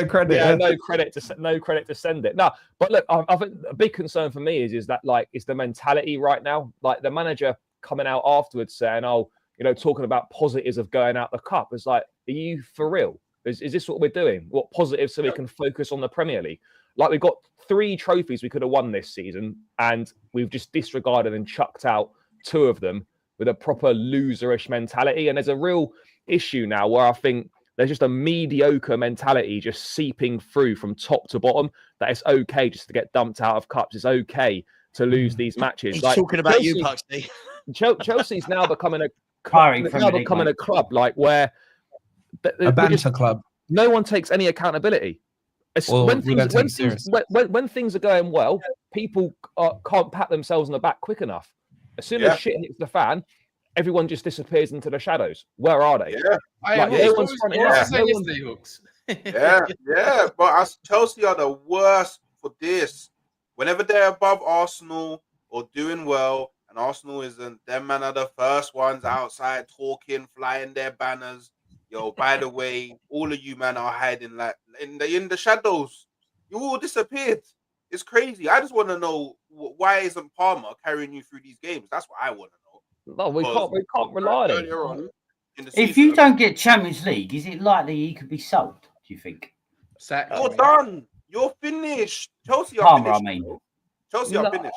credit. Yeah, no credit to send it. No, but look, I think a big concern for me is that it's the mentality right now. Like the manager coming out afterwards saying, talking about positives of going out the cup. It's like, are you for real? Is this what we're doing? What positives so we can focus on the Premier League? Like, we've got 3 trophies we could have won this season, and we've just disregarded and chucked out 2 of them with a proper loserish mentality. And there's a real issue now where I think there's just a mediocre mentality just seeping through from top to bottom, that it's okay just to get dumped out of cups. It's okay to lose these matches. He's talking about you, Puxty. Chelsea's now becoming a club, like where a banter club. no one takes any accountability. Well, When we don't take it things, serious. when things are going well, people can't pat themselves on the back quick enough. As soon as shit hits the fan, everyone just disappears into the shadows. Where are they? Yeah, Like, no one's fronting up. No one- Hooks. yeah. But us Chelsea are the worst for this. Whenever they're above Arsenal or doing well, and Arsenal isn't, them man are the first ones outside talking, flying their banners. Yo, by the way, all of you man are hiding like in the shadows. You all disappeared. It's crazy. I just want to know why isn't Palmer carrying you through these games? That's what I want to know. No, we can't rely on him. If you don't get Champions League, is it likely he could be sold? Do you think? You're done. You're finished. Chelsea are Palmer, finished. I mean. Chelsea are finished.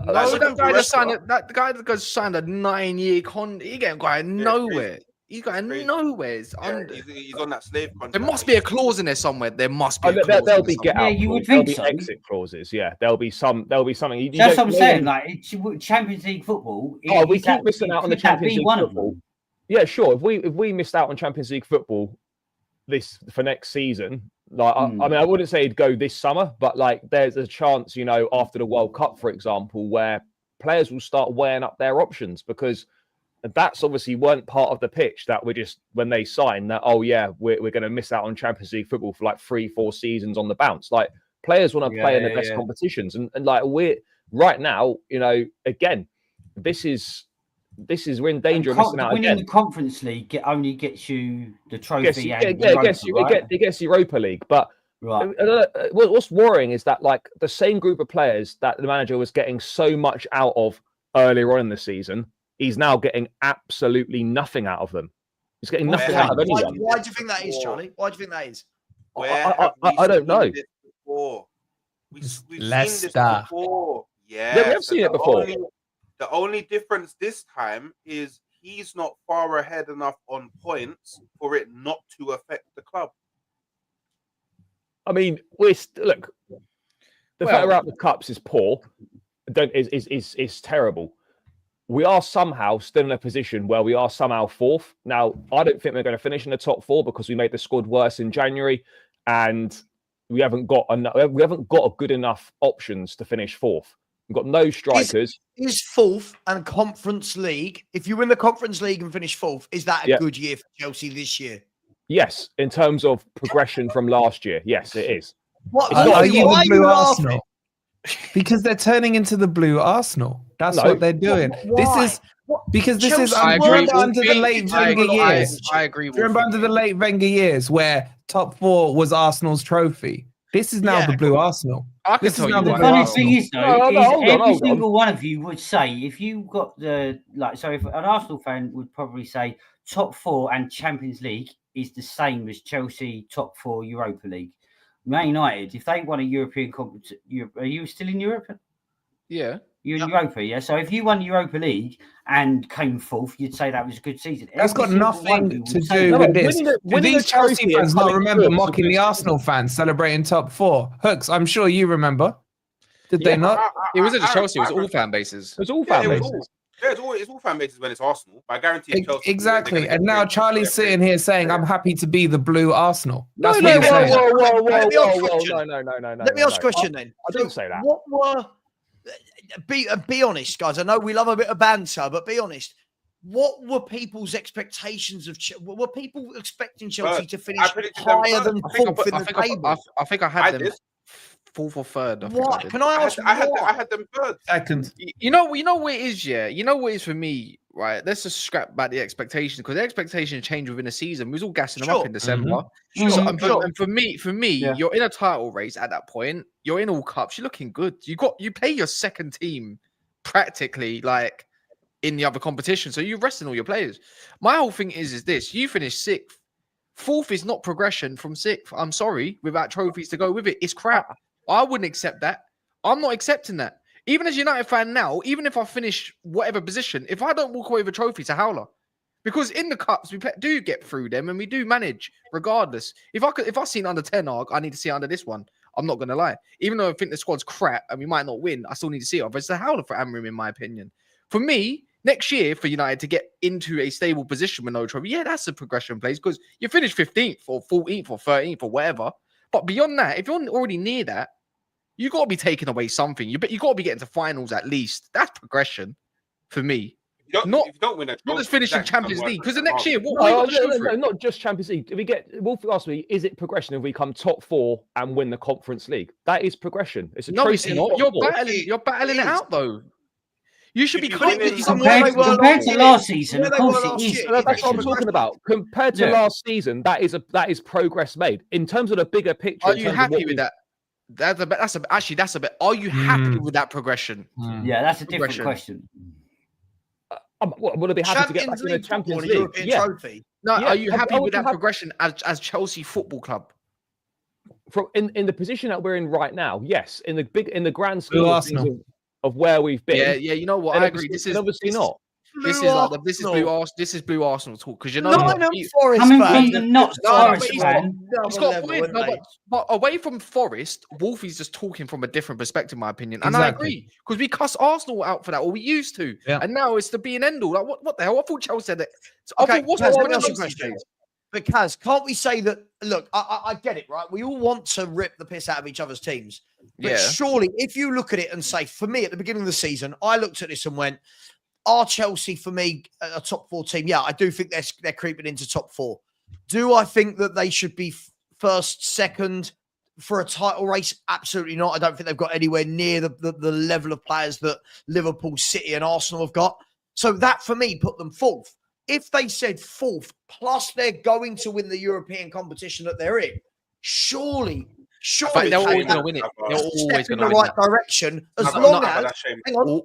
No, that guy just signed it. That guy that goes signed a 9-year contract. He ain't going nowhere. He's going nowhere. He's on that slave contract. There must be a clause in there somewhere. There must be. A clause there'll be get out. Yeah, you would there'll think be so. exit clauses. Yeah, there'll be something. That's what I'm saying. Like Champions League football. We keep missing out on the Champions League football. Yeah, sure. If we missed out on Champions League football for next season, like I mean, I wouldn't say it'd go this summer, but like there's a chance, after the World Cup, for example, where players will start weighing up their options, because that's obviously weren't part of the pitch that we're just when they sign that, we're going to miss out on Champions League football for like 3-4 seasons on the bounce. Like players want to play in the best competitions, and like we're right now, again, we're in danger of missing out winning again. the Conference League only gets you the trophy. It gets Europa League. But what's worrying is that like the same group of players that the manager was getting so much out of earlier on in the season, he's now getting absolutely nothing out of them. He's getting nothing out of anyone. Why do you think that is, Charlie? Why do you think that is? I don't know. We've seen Leicester. this before. Yeah, we have seen it before. The only difference this time is he's not far ahead enough on points for it not to affect the club. I mean, look. The fact we're out the cups is poor. Is terrible. We are somehow still in a position where we are somehow fourth. Now, I don't think we're going to finish in the top 4 because we made the squad worse in January, and we haven't got a good enough options to finish fourth. We've got no strikers. Is fourth and Conference League, if you win the Conference League and finish fourth, is that a good year for Chelsea this year? Yes, in terms of progression from last year. Yes, it is. Are you the blue Arsenal? Because they're turning into the blue Arsenal. That's what they're doing. This is under the late Wenger years. I agree. Remember under the late Wenger years where top 4 was Arsenal's trophy. This is now the blue Arsenal. I can tell you the funny thing is, though, every single one of you would say, if you got if an Arsenal fan would probably say top 4 and Champions League is the same as Chelsea top 4 Europa League. Man United, if they won a European competition, are you still in Europe? Yeah. You're in Europa, yeah? So if you won Europa League and came fourth, you'd say that was a good season. That's got nothing to do with this. Do these Chelsea fans not remember mocking the Arsenal fans celebrating top 4? Hooks, I'm sure you remember. Did they not? It wasn't just Chelsea, it was all fan bases. It was all fan bases. It's all fan bases when it's Arsenal. But I guarantee it's Chelsea. Exactly. And now Charlie's sitting here saying, I'm happy to be the blue Arsenal. That's what he's saying. Whoa. Let me ask a question then. I didn't say that. What were... Be honest, guys. I know we love a bit of banter, but be honest. What were people's expectations of Chelsea? Were people expecting Chelsea to finish higher than fourth in the table? I think I had them fourth or third. What? Can I ask? I had them third. Second. You know what it is, yeah? You know what it is for me, right? Let's just scrap back the expectations, because the expectations change within a season. We was all gassing them up in December. And for me, you're in a title race at that point. You're in all cups. You're looking good. You play your second team practically like in the other competition. So you're resting all your players. My whole thing is this: you finish 6th. 4th is not progression from 6th. I'm sorry, without trophies to go with it. It's crap. I wouldn't accept that. I'm not accepting that. Even as a United fan now, even if I finish whatever position, if I don't walk away with a trophy, it's a howler. Because in the cups, we do get through them and we do manage regardless. If I see an under 10 arc, I need to see it under this one. I'm not going to lie. Even though I think the squad's crap and we might not win, I still need to see it. But it's a howler for Amram, in my opinion. For me, Next year for United to get into a stable position with no trophy, yeah, that's a progression place because you finish 15th or 14th or 13th or whatever. But beyond that, if you're already near that, you got to be taking away something. You got to be getting to finals at least. That's progression for me. If you don't win not just finishing Champions League because the next year, no, not just Champions League. If we get Wolfie asked me, is it progression if we come top 4 and win the Conference League? That is progression. It's a it's not. You're battling it out though. You should be compared to last season. Of course, it is. That's what I'm talking about. Compared to last season, that is progress made in terms of the bigger picture. Are you happy with that? That's a bit. Are you happy with that progression? Yeah, that's a different question. Would I be happy to get back in the Champions League? Trophy. No, are you happy with that progression as Chelsea Football Club? In the position that we're in right now, yes. In the grand scheme of where we've been. Yeah. You know what? I agree. This is obviously not. This is blue Arsenal talk because you know Forest coming from the not Forest fan. He's got but away from Forest, Wolfie's just talking from a different perspective, in my opinion. And I agree because we cuss Arsenal out for that, or we used to, and now it's the be and end all. Like what the hell? I thought Chelsea said that. Okay, because can't we say that? Look, I get it, right? We all want to rip the piss out of each other's teams, but surely, if you look at it and say, for me, at the beginning of the season, I looked at this and went, are Chelsea, for me, a top 4 team? Yeah, I do think they're creeping into top 4. Do I think that they should be first, second for a title race? Absolutely not. I don't think they've got anywhere near the level of players that Liverpool, City and Arsenal have got. So that, for me, put them 4th. If they said 4th, plus they're going to win the European competition that they're in, surely they're always going to win it. They're always going to win the right direction. As long as, hang on,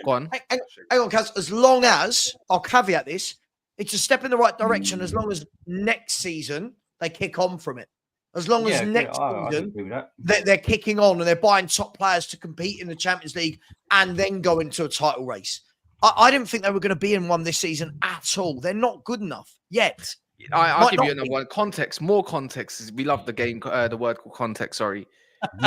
go on. Hang on, Kaz. As long as, I'll caveat this, it's a step in the right direction as long as next season they kick on from it. As long as next season they're kicking on and they're buying top players to compete in the Champions League and then go into a title race. I didn't think they were going to be in one this season at all. They're not good enough yet. I'll give you another one. Context, more context. We love the game, the word called context, sorry.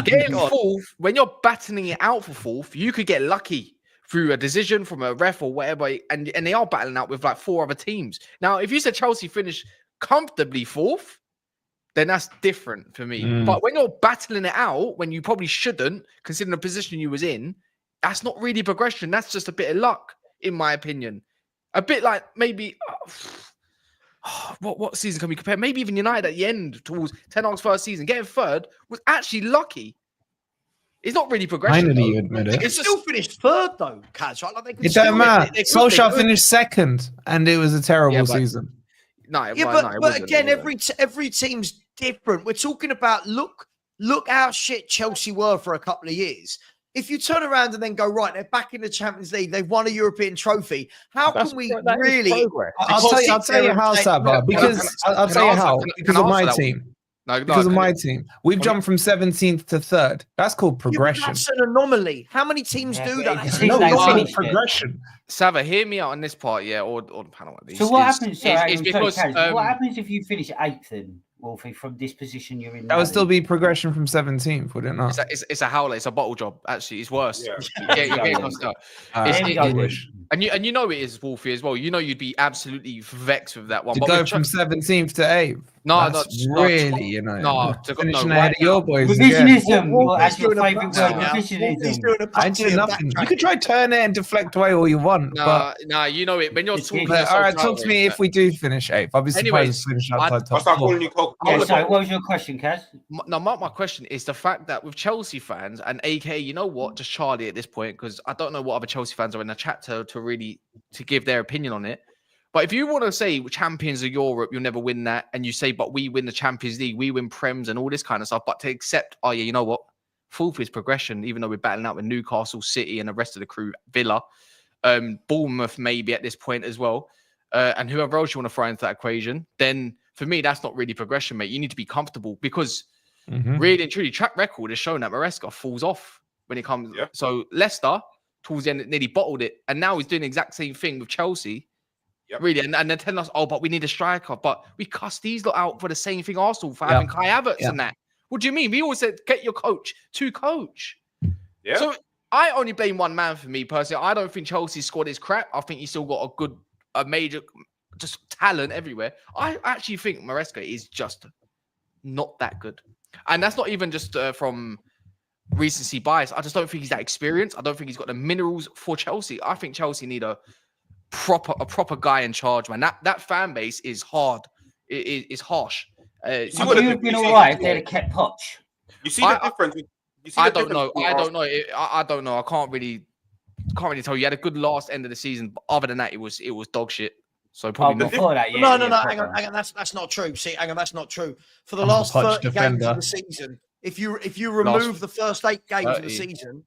Getting 4th, when you're battling it out for 4th, you could get lucky through a decision from a ref or whatever, and they are battling out with like 4 other teams. Now, if you said Chelsea finish comfortably 4th, then that's different for me. But when you're battling it out, when you probably shouldn't, considering the position you was in, that's not really progression. That's just a bit of luck, in my opinion. A bit like maybe... what season can we compare? Maybe even United at the end towards Ten Hag's first season, getting 3rd was actually lucky. It's not really progression. Finally, you admit it. It's still finished 3rd though, Kaz. Right? Like it don't matter. Solskjaer finished 2nd, and it was a terrible season. But again, every team's different. We're talking about look how shit Chelsea were for a couple of years. If you turn around and then go, right, they're back in the Champions League, they've won a European trophy. How can we really? I'll tell you how, Savva, because I'll tell you how. Because of my team. Because of my team. We've jumped from 17th to 3rd. That's called progression. That's an anomaly. How many teams do that? It's not progression. Savva, hear me out on this part, or the panel. So what happens? What happens if you finish 8th then? Wolfie, from this position you're in. That would still be progression from 17th, would it not? It's a howler. It's a bottle job. Actually, it's worse. And you know it is, Wolfie, as well. You know you'd be absolutely vexed with that one. To go from 17th to 8th. That's really, finishing ahead of your boys. Revisionism. That's your favourite word. Revisionism. I do nothing. You can try turn it and deflect away all you want. No, you know it. When you're talking, all right, talk to me if we do finish 8th. I'll be surprised to finish outside top 4. So what was your question, Kaz? No, my question is the fact that with Chelsea fans and aka, you know what, just Charlie at this point, because I don't know what other Chelsea fans are in the chat to give their opinion on it. But if you want to say champions of Europe, you'll never win that, and you say, but we win the Champions League, we win Prems and all this kind of stuff, but to accept, oh yeah, you know what, 4th is progression, even though we're battling out with Newcastle, City, and the rest of the crew, Villa, Bournemouth maybe at this point as well, and whoever else you want to throw into that equation, then for me, that's not really progression, mate. You need to be comfortable because really and truly, track record has shown that Maresca falls off when it comes. Yeah. So Leicester, towards the end, nearly bottled it. And now he's doing the exact same thing with Chelsea. Yep. Really. And they're telling us, oh, but we need a striker. But we cussed these lot out for the same thing Arsenal for having Kai Havertz and that. What do you mean? We always said, get your coach to coach. Yeah. So I only blame one man for me personally. I don't think Chelsea's squad is crap. I think he's still got a major, just talent everywhere. I actually think Maresca is just not that good. And that's not even just from recency bias. I just don't think he's that experienced. I don't think he's got the minerals for Chelsea. I think Chelsea need a proper guy in charge, man. That fan base is hard. It is harsh. I would have been all right if they'd have kept Poch. You see the difference? I don't know. I don't know. I can't really tell you. He had a good last end of the season, but other than that, it was dog shit. So probably not. Before that, no. Hang on. That's not true. See, hang on. That's not true. For the last 30 games of the season, if you remove the first 8 games of the season,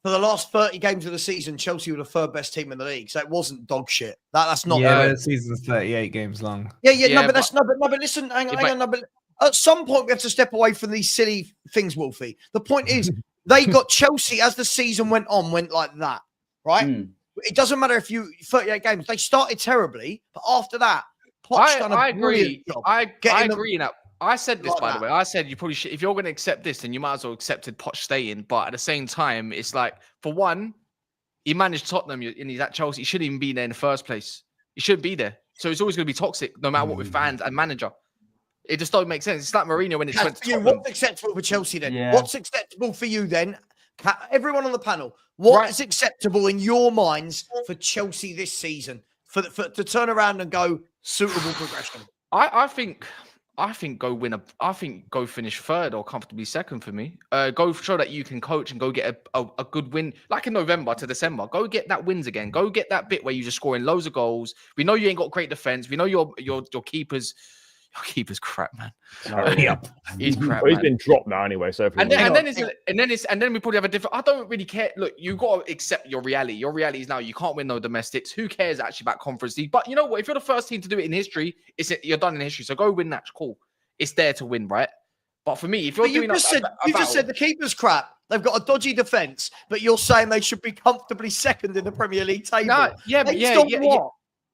for the last 30 games of the season, Chelsea were the third best team in the league. So it wasn't dog shit. That's not. Yeah, the season's 38 games long. Yeah. But listen, hang on. But at some point, we have to step away from these silly things, Wolfie. The point is, they got Chelsea as the season went like that, right? It doesn't matter if 38 games. They started terribly, but after that, Poch done a brilliant job. I agree in that. I said this, by the way. I said you probably should. If you're going to accept this, then you might as well accept Poch staying. But at the same time, it's like, for one, he managed Tottenham and he's at Chelsea. He shouldn't even be there in the first place. He shouldn't be there. So it's always going to be toxic, no matter what, with fans and manager. It just don't make sense. It's like Mourinho when it's went to Tottenham. What's acceptable for Chelsea then? Yeah. What's acceptable for you then? Everyone on the panel, what is acceptable in your minds for Chelsea this season for to turn around and go suitable progression? I think go finish third or comfortably second for me. Go show that you can coach and go get a good win, like in November to December. Go get that wins again. Go get that bit where you're just scoring loads of goals. We know you ain't got great defense. We know your keeper's. Your keeper's crap, man. He's crap. Well, he's been dropped now anyway. So and then we probably have a different. I don't really care. Look, you got to accept your reality. Your reality is now you can't win no domestics. Who cares actually about Conference League? But you know what? If you're the first team to do it in history, you're done in history. So go win that. Cool. It's there to win, right? But for me, if you're doing you just said the keeper's crap. They've got a dodgy defense, but you're saying they should be comfortably second in the Premier League table. No, yeah.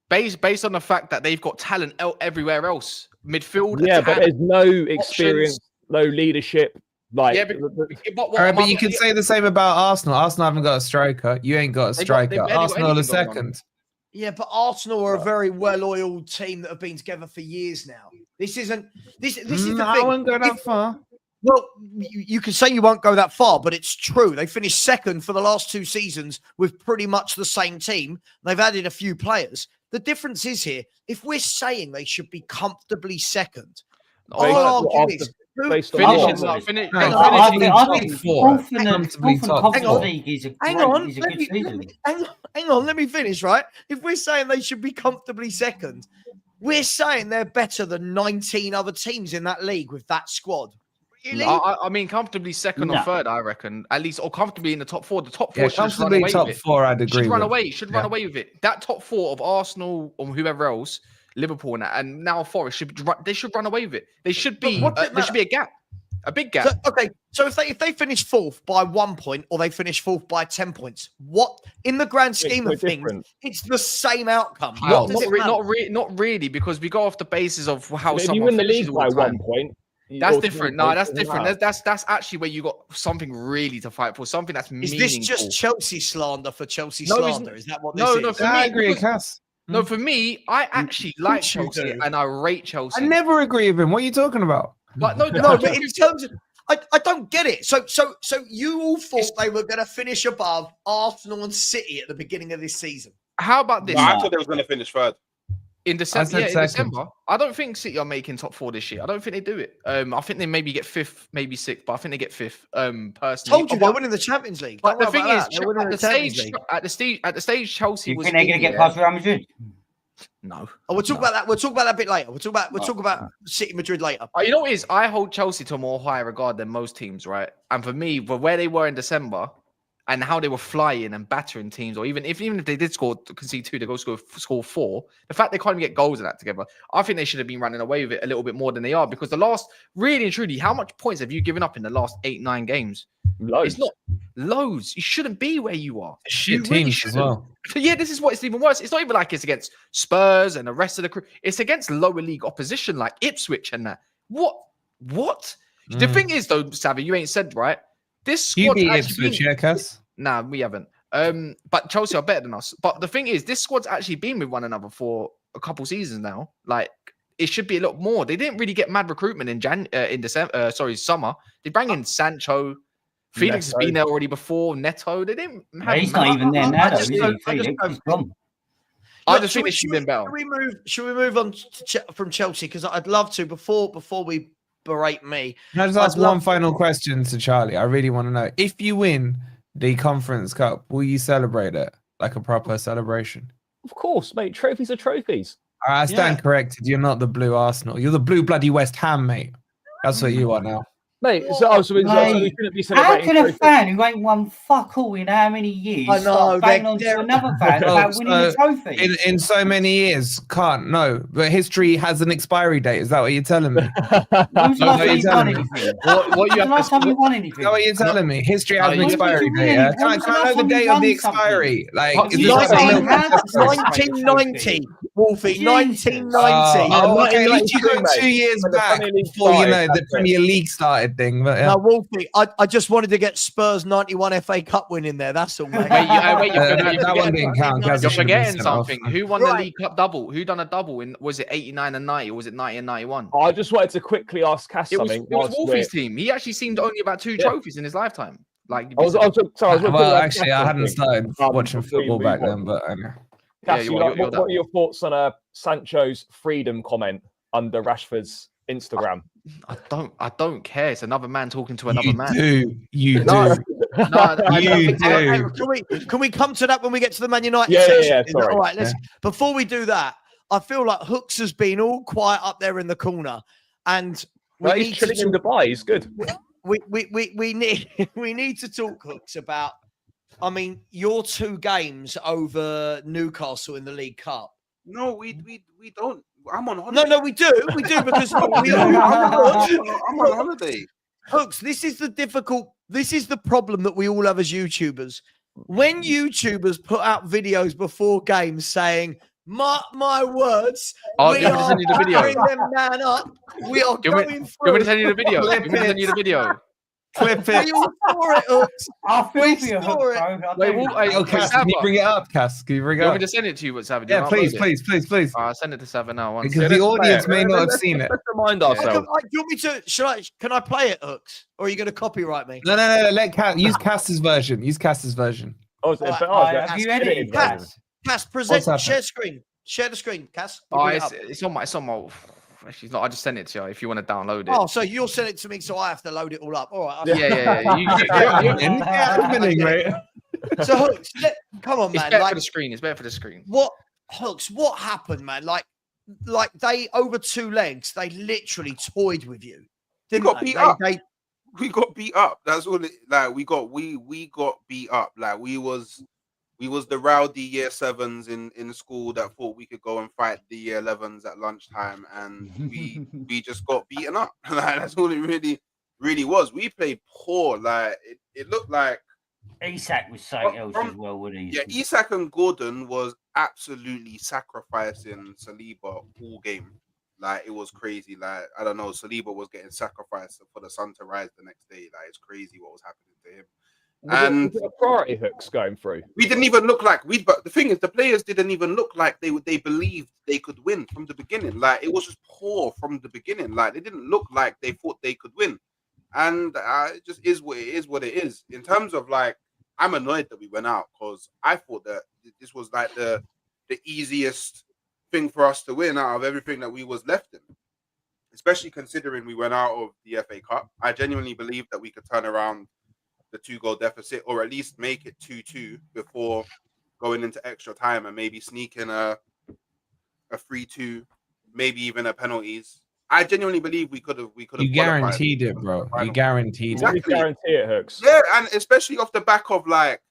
Based on the fact that they've got talent everywhere else. Midfield. Yeah, but there's no experience, no leadership. Like, but you can say the same about Arsenal. Arsenal haven't got a striker. You ain't got a striker. Arsenal are the second. Yeah, but Arsenal are a very well-oiled team that have been together for years now. This isn't. This is the thing. I won't go that far. Well, you can say you won't go that far, but it's true. They finished second for the last 2 seasons with pretty much the same team. They've added a few players. The difference is here, if we're saying they should be comfortably second, I'll argue this. Hang on, let me finish, right? If we're saying they should be comfortably second, we're saying they're better than 19 other teams in that league with that squad. Really? I mean, comfortably second or third, I reckon. At least, or comfortably in the top 4. The top 4 should run away top with it. 4, I'd agree. Should run away with it. That top 4 of Arsenal or whoever else, Liverpool and now Forest should run away with it. They should be. There should be a gap, a big gap. So if they finish 4th by 1 point or they finish 4th by 10 points, what in the grand scheme of things, it's the same outcome. Not really, because we go off the basis of how if you win the league by 1 point. That's different. No, that's different. That's actually where you got something really to fight for. Something that's meaningful. Is this just Chelsea slander for Chelsea slander? Is that what this is? No. For me, I agree, Cass. No, for me, I actually like Chelsea and I rate Chelsea. I never agree with him. What are you talking about? But but in terms of, I don't get it. So you all thought they were going to finish above Arsenal and City at the beginning of this season. How about this? No, I thought they was going to finish third. In December, in December, I don't think City are making top 4 this year. I don't think they do it. I think they maybe get 5th, maybe 6th, but I think they get 5th. Personally, told you they're winning the Champions League. But the thing is, at the stage, Chelsea was. You think they're going to get past Real Madrid? No. We'll talk about that. We'll talk about that a bit later. We'll talk about City Madrid later. You know what it is? I hold Chelsea to a more higher regard than most teams, right? And for me, for where they were in December. And how they were flying and battering teams, or even if they did concede 2, they go score 4. The fact they can't even get goals in that together, I think they should have been running away with it a little bit more than they are. Because the last, really and truly, how much points have you given up in the last 8-9 games? Loads. It's not loads. You shouldn't be where you are. Shit teams as well. Yeah, this is what it's even worse. It's not even like it's against Spurs and the rest of the crew. It's against lower league opposition like Ipswich and that. What? The thing is, though, Savva, you ain't said right. This squad you beat Ipswich, yeah, Cass? Nah, we haven't. But Chelsea are better than us. But the thing is, this squad's actually been with one another for a couple seasons now. Like, it should be a lot more. They didn't really get mad recruitment in December. Summer. They bring in Sancho. Felix has been there already before. Neto. They didn't. He's not even there now, though, is he? Felix is gone. I just think it should have been better. Should we move on from Chelsea? Because I'd love to before we berate me. Can I just ask one final question to Charlie? I really want to know. If you win the Conference Cup, will you celebrate it like a proper celebration? Of course, mate. Trophies are trophies. I stand corrected. You're not the blue Arsenal. You're the blue bloody West Ham, mate. That's what you are now. Mate, so we shouldn't be celebrating. How can a fan who ain't won fuck all in how many years start banging on to another fan about winning the trophy? In so many years, can't no. But history has an expiry date. Is that what you're telling me? When's the last time you won anything? Last time you won anything? Is that what you're telling me? History has an expiry date. Yeah? Can I know the date of the expiry? Like, is this 1990, Wolfie, 1990. Okay, at least you go 2 years back before the Premier League started thing. But Now, Wolfie, I just wanted to get Spurs 91 FA Cup win in there. That's all, mate. That one didn't count. You're forgetting something. Who won the League Cup double? Who done a double in? Was it 89 and 90, or was it 90 and 91? I just wanted to quickly ask Cass something. It was Wolfie's team. He actually seemed only about 2 trophies in his lifetime. Like, actually, I hadn't started watching football back then, but. Cass, what are your thoughts on Sancho's freedom comment under Rashford's Instagram? I don't care. It's another man talking to another man. You do. Can we come to that when we get to the Man United section? Yeah, sorry. All right, before we do that, I feel like Hooks has been all quiet up there in the corner, and he's chilling in Dubai. He's good. We need to talk, Hooks, about. I mean, your 2 games over Newcastle in the League Cup. No, we don't. I'm on holiday. No, we do because I'm on holiday. Hooks, this is the problem that we all have as YouTubers. When YouTubers put out videos before games saying, mark my words, we are firing them man up. We are going through. You want me to send you the video? Clip it. We all saw it, Hooks. I'll feel for you, Hooks, bro. Cass, can you bring it up, Cass? Can you bring it up? You want me to send it to you, Savva? Yeah, please. I'll send it to Savva now. Because the audience may not have seen it. Let's remind ourselves. Do you want me to? Can I play it, Hooks? Or are you going to copyright me? No. Let Cass use Cass's version. Have you edited that? Cass, present. Share screen. Share the screen, Cass. It's on my. She's not. I just sent it to you if you want to download it. Oh, so you'll send it to me, so I have to load it all up. All right. Mate. So Hooks, come on, man. It's better for the screen. It's better for the screen. What Hooks? What happened, man? Like they over 2 legs, they literally toyed with you. We got beat up. We got beat up. That's all. We got beat up. Like we was the rowdy year 7s in school that thought we could go and fight the year 11s at lunchtime, and we just got beaten up. Like that's all it really was. We played poor. Like it looked like Isak was something else as well, wouldn't he? Yeah, Isak and Gordon was absolutely sacrificing Saliba all game. Like it was crazy. Like I don't know, Saliba was getting sacrificed for the sun to rise the next day. Like it's crazy what was happening to him. Was it a priority, Hooks, going through? We didn't even look like but the thing is, the players didn't even look like they believed they could win from the beginning. Like it was just poor from the beginning. Like they didn't look like they thought they could win, and it just is what it is. In terms of like, I'm annoyed that we went out because I thought that this was like the easiest thing for us to win out of everything that we was left in. Especially considering we went out of the FA Cup. I genuinely believe that we could turn around the 2-goal deficit, or at least make it 2-2 before going into extra time and maybe sneak in a 3-2, maybe even a penalties. I genuinely believe we could have. You guaranteed it, bro. You guaranteed it. You guarantee it, Hooks. Yeah, and especially off the back of like,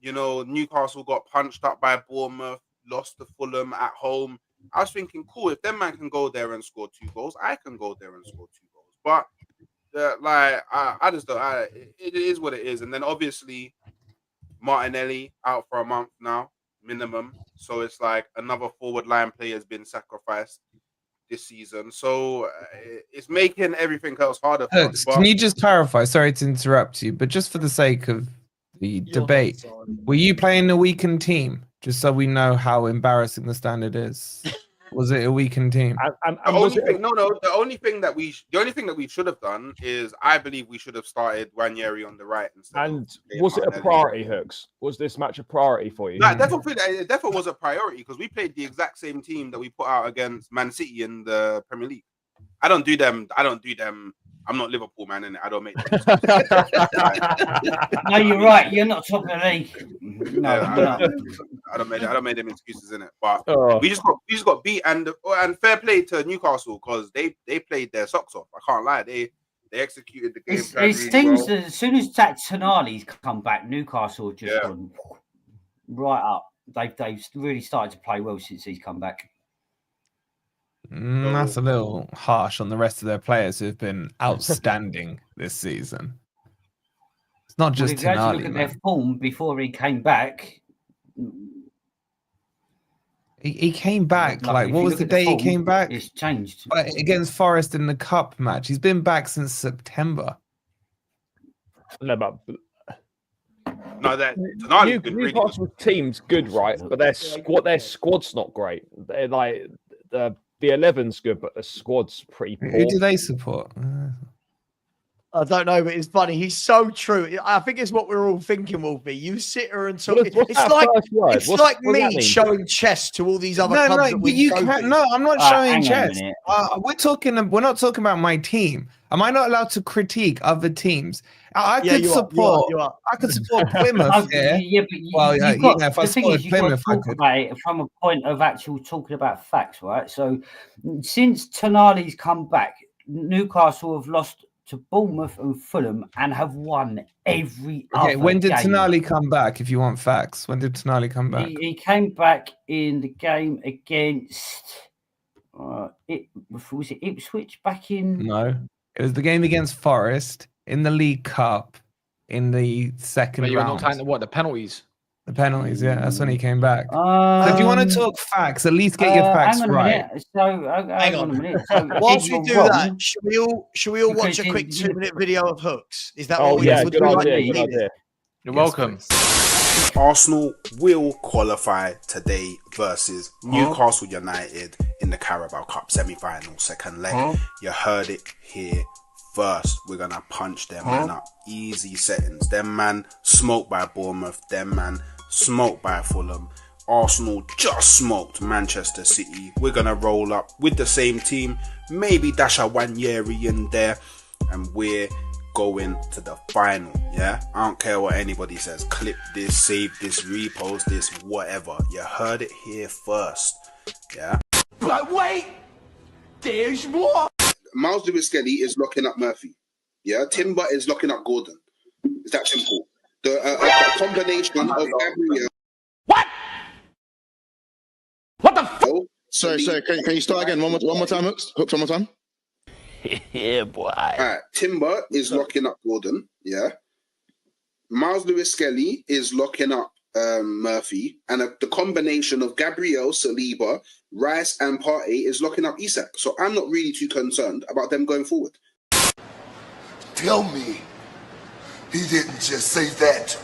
Newcastle got punched up by Bournemouth, lost to Fulham at home. I was thinking, cool, if them man can go there and score 2 goals, I can go there and score 2 goals. But I just don't. It is what it is. And then obviously Martinelli out for a month now, minimum. So it's like another forward line player has been sacrificed this season. So it's making everything else harder. Hooks, can you just clarify? Sorry to interrupt you, but just for the sake of the debate. Were you playing a weakened team? Just so we know how embarrassing the standard is. Was it a weakened team? And The was only it thing, the only thing that we should have done is, I believe we should have started Ranieri on the right instead. and was it a priority, Hooks? Was this match a priority for you? No, it definitely was a priority because we played the exact same team that we put out against Man City in the Premier League. I don't do them. I'm not Liverpool, man, and I don't make them. No, you're right. You're not top of the league. No, I don't make them excuses in it. But Oh. we just got beat, and fair play to Newcastle because they played their socks off. I can't lie. They executed the game. It seems that as soon as Tonali's come back, Newcastle have just gone right up. They've really started to play well since he's come back. That's a little harsh on the rest of their players who have been outstanding this season. It's not just Tonali. Look at their form before he came back. He came back like what was the day he came back? It's changed Against Forest in the cup match. He's been back since September. No, but Newcastle's team's good, right? But their squad's not great. They're like the 11's good, but the squad's pretty poor. Who do they support? I don't know, but it's funny. He's so true. I think it's what we're all thinking, Wolfie. You sit here and talk. It's like me showing chess to all these other clubs. No, but you can't. No, I'm not showing chess. We're not talking about my team. Am I not allowed to critique other teams? I could support. I could support Plymouth. If I supported Plymouth, I could. About it from a point of actual talking about facts, right? So, since Tonali's come back, Newcastle have lost to Bournemouth and Fulham and have won every other game. When did Tonali come back, if you want facts? When did Tonali come back? He came back in the game against was it Ipswich back in... No, it was the game against Forest in the League Cup in the second round. The penalties? The penalties, yeah, that's when he came back. So if you want to talk facts, at least get your facts right. Hang on a minute. Whilst you do that, should we all watch a quick 2-minute video of Hooks? Is that what we good idea. You're welcome. Arsenal will qualify today versus Newcastle United in the Carabao Cup semi-final, second leg. You heard it here first. We're gonna punch them man up. Easy settings. Them man smoked by Bournemouth. Them man smoked by Fulham. Arsenal just smoked Manchester City. We're gonna roll up with the same team, maybe dash a Ranieri in there, and we're going to the final. Yeah, I don't care what anybody says. Clip this, save this, repost this, whatever. You heard it here first. Yeah. But wait, there's more. Miles Lewis-Skelly is locking up Murphy. Yeah, Timber is locking up Gordon. It's that simple. A combination of Gabriel. What the fuck? Sorry. Can you start again? One more time, Hooks. Hooks, one more time. Yeah, boy. All right. Timber is locking up Gordon. Yeah. Miles Lewis-Skelly is locking up Murphy, and the combination of Gabriel, Saliba, Rice, and Partey is locking up Isak. So I'm not really too concerned about them going forward. Tell me, he didn't just say that.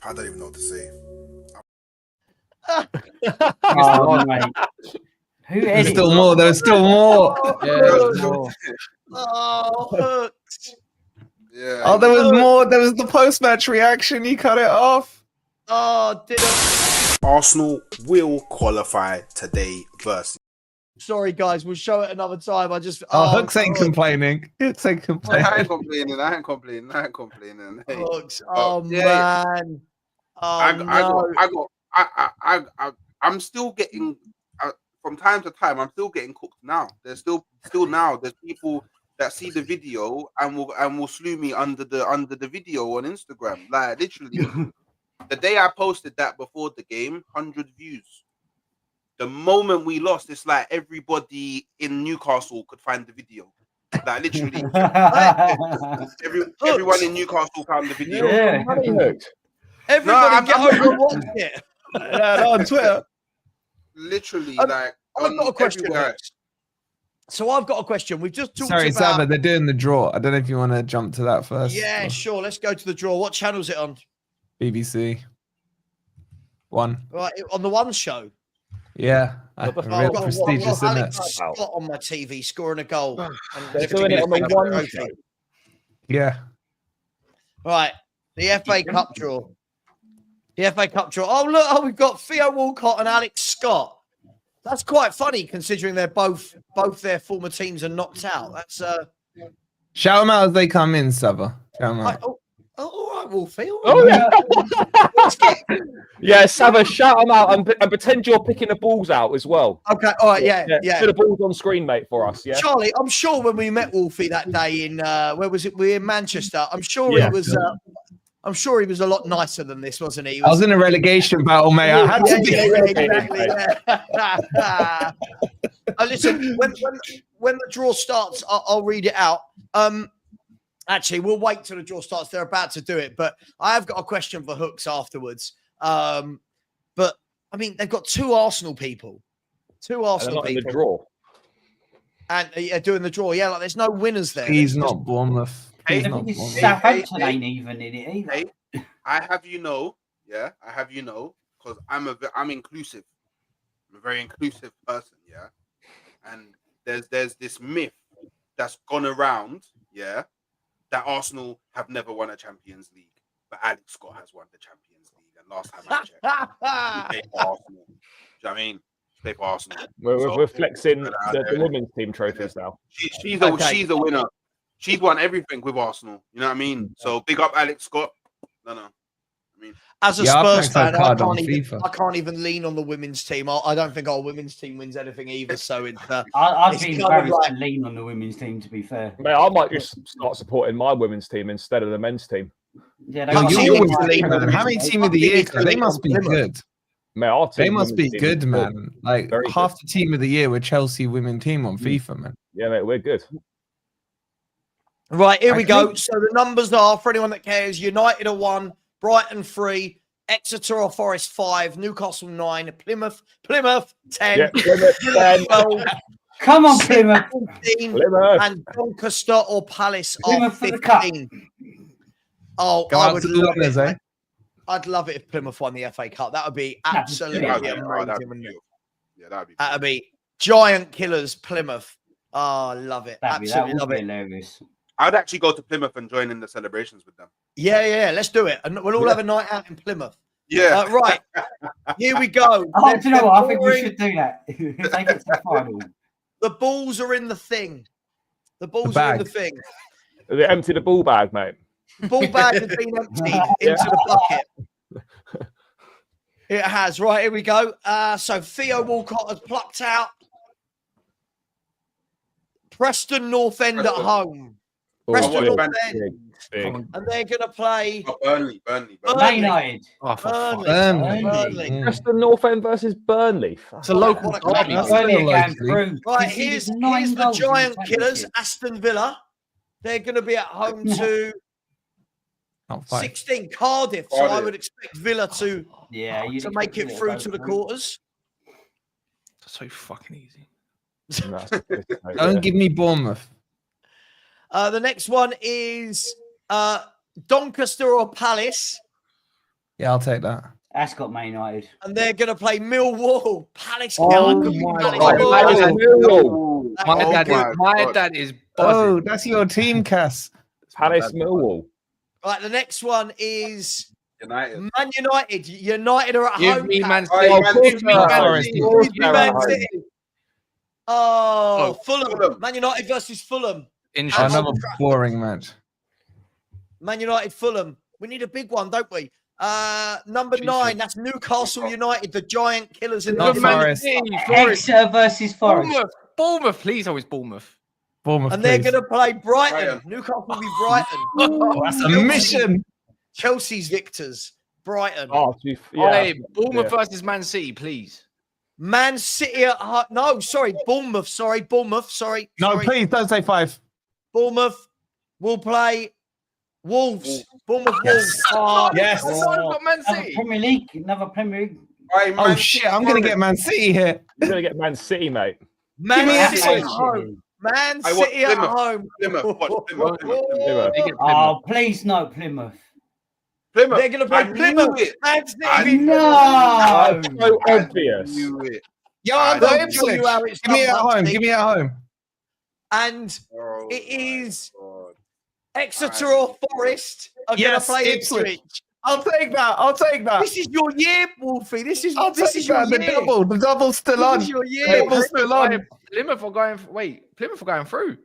I don't even know what to say. There's still more. There's still more. Hooks. Yeah. Oh, there was more. There was the post-match reaction. You cut it off. Arsenal will qualify today versus. Sorry, guys. We'll show it another time. Hooks ain't complaining. Hooks ain't complaining. I ain't complaining. Hey. Hooks. Man. I'm still getting from time to time. I'm still getting cooked now. There's still now. There's people that see the video and will slew me under the video on Instagram. Like literally, the day I posted that before the game, 100 views. The moment we lost, it's like everybody in Newcastle could find the video. Like literally, everyone in Newcastle found the video. Yeah. Everybody get over and watch it. Yeah, on Twitter. Literally, I've like got a question. everywhere. So I've got a question. We've just talked Sorry, about. Savva, they're doing the draw. I don't know if you want to jump to that first. Yeah, sure. Let's go to the draw. What channel's it on? BBC. One. Right, on the One show. Yeah. What the Real fuck? I've got prestigious, isn't Alex it? Scott on my TV scoring a goal. and They're lifting doing it on the FA Cup One trophy. show. Yeah. Right, the FA Cup draw. The FA Cup draw. Oh, look, we've got Theo Walcott and Alex Scott. That's quite funny considering they're both their former teams are knocked out. That's Shout them out as they come in, Savva. Shout them out. all right, Wolfie. All Oh, right. yeah. Yeah, Savva, shout them out and pretend you're picking the balls out as well. Okay, all right, yeah. Put the balls on screen, mate, for us, yeah? Charlie, I'm sure when we met Wolfie that day in where was it? We were in Manchester. I'm sure Yeah. he was. I'm sure he was a lot nicer than this, wasn't he? I was in a relegation battle, mate. I had to be. exactly. Yeah. Listen, when the draw starts, I'll read it out. Actually, we'll wait till the draw starts. They're about to do it, but I have got a question for Hooks afterwards. But I mean, they've got two Arsenal people, Not in the draw. and doing the draw. Yeah, like there's no winners there. He's There's not Bournemouth. Hey, He's not Because Bournemouth. Southampton ain't even in it either. Hey, I have you know, because I'm inclusive. I'm a very inclusive person, yeah. And there's this myth that's gone around, yeah, that Arsenal have never won a Champions League, but Alex Scott has won the Champions League. And last time I checked, he played for Arsenal. Do you know what I mean? He played for Arsenal. We're flexing the women's team trophies now. She's a winner. She's won everything with Arsenal. You know what I mean? So big up Alex Scott. No. As a Yeah, I'll Spurs back that fan, card on I can't even lean on the women's team. I don't think our women's team wins anything either. So it's I'd It's be kind of embarrassed like- to lean on the women's team, to be fair. Mate, I might just start supporting my women's team instead of the men's team. Yeah, You're must always be- the lead, man. How many team of the year? They must be good. Mate, our They team, must be women's team is good, man. Like Very half the team of the year were Chelsea women team on FIFA, man. Yeah, mate, we're good. Right, here we go. So the numbers are, for anyone that cares, United are 1, Brighton 3, Exeter or Forest 5, Newcastle 9, Plymouth 10, Yeah, Plymouth 10. 12, Come on, Plymouth. 15, Plymouth. and Doncaster or Palace are Plymouth for the cup. 15. Oh, Go I out would to the love winners, it. eh? I'd love it if Plymouth won the FA Cup. That would be That'd be absolutely brilliant. amazing. That'd be wouldn't it? beautiful. Yeah, that'd be. That'd be giant killers, Plymouth. Oh, I love it. That Absolutely would love be it. hilarious. I'd actually go to Plymouth and join in the celebrations with them. Yeah, let's do it. And we'll all have a night out in Plymouth. Yeah. Right. Here we go. Oh, do you know what? I think we Boring. should do that. If they get to the final. The balls are in the thing. The balls The are in the bag. thing. They empty the ball bag, mate. Ball bag has been emptied into the bucket. It has. Right, here we go. So Theo Walcott has plucked out Preston North End at home. Preston what North band- End. Big. And they're going to play Oh, Burnley. Burnley. Man United. Oh, for Burnley. Burnley. Burnley. Mm. Preston North End versus Burnley. It's a local What a derby. club. Burnley still again locally. through. Right, Conceded here's 9 the goals in giant the killers, championship. Aston Villa. They're going to be at home to Not five. 16 Cardiff. So I Cardiff. would expect Villa to Yeah, you'd make expect it to through go to the through. quarters. So fucking easy. Don't give me Bournemouth. The next one is Doncaster or Palace, Yeah, I'll take that. That's got Man United. and they're going to play Millwall. Palace. Oh God, could be my Palace God. Millwall. My dad is Oh, buzzing. that's your team, Cass. Palace Millwall. Right, the next one is United. Man United. United are at Give home. me Pat. Man Oh, City. Man Give City. me Man Forest. City. Forest. Give me Man at home. City. Oh, Fulham. Fulham. Man United versus Fulham. Interest. Another boring match. Man United, Fulham. We need a big one, don't we? Number Jesus. 9, that's Newcastle United, the giant killers in Not the Man Forest. City, Forest. Exeter versus Forest. Bournemouth, please. Always Bournemouth. Bournemouth, And they're please. going to play Brighton. Brighton. Newcastle will be Brighton. Oh, that's a mission. Chelsea's victors. Brighton. Oh, Hey, Bournemouth Yeah. versus Man City, please. Man City at heart. No, sorry, Bournemouth. No, Sorry. please don't say 5. Bournemouth will play Wolves. Bournemouth Wolves. Oh, Yes. Someone's got Man Another City. Premier League. Another Premier League. Right, Oh Man shit! City, I'm gonna get Man City here. You're gonna get Man City, mate. Man me City Ipswich. at home. Man I want City at Plymouth. home. Plymouth. Watch Plymouth. Plymouth. They get Plymouth. Oh, please no, Plymouth. Plymouth. They're gonna play I knew Plymouth. it. Man City. I beat- No. So I obvious. knew it. Yo, I I've got don't tell you Ipswich. how it's Give me it at done, home. Puxty. Give me it at home. And Oh, it is God. Exeter or Forest are Yes, gonna play Ipswich. Ipswich. I'll take that. I'll take that. This is your year, Wolfie. This is I'll this take is your that. year. The double's still This on. is your The year. double's still on. Plymouth are going. Plymouth are going through.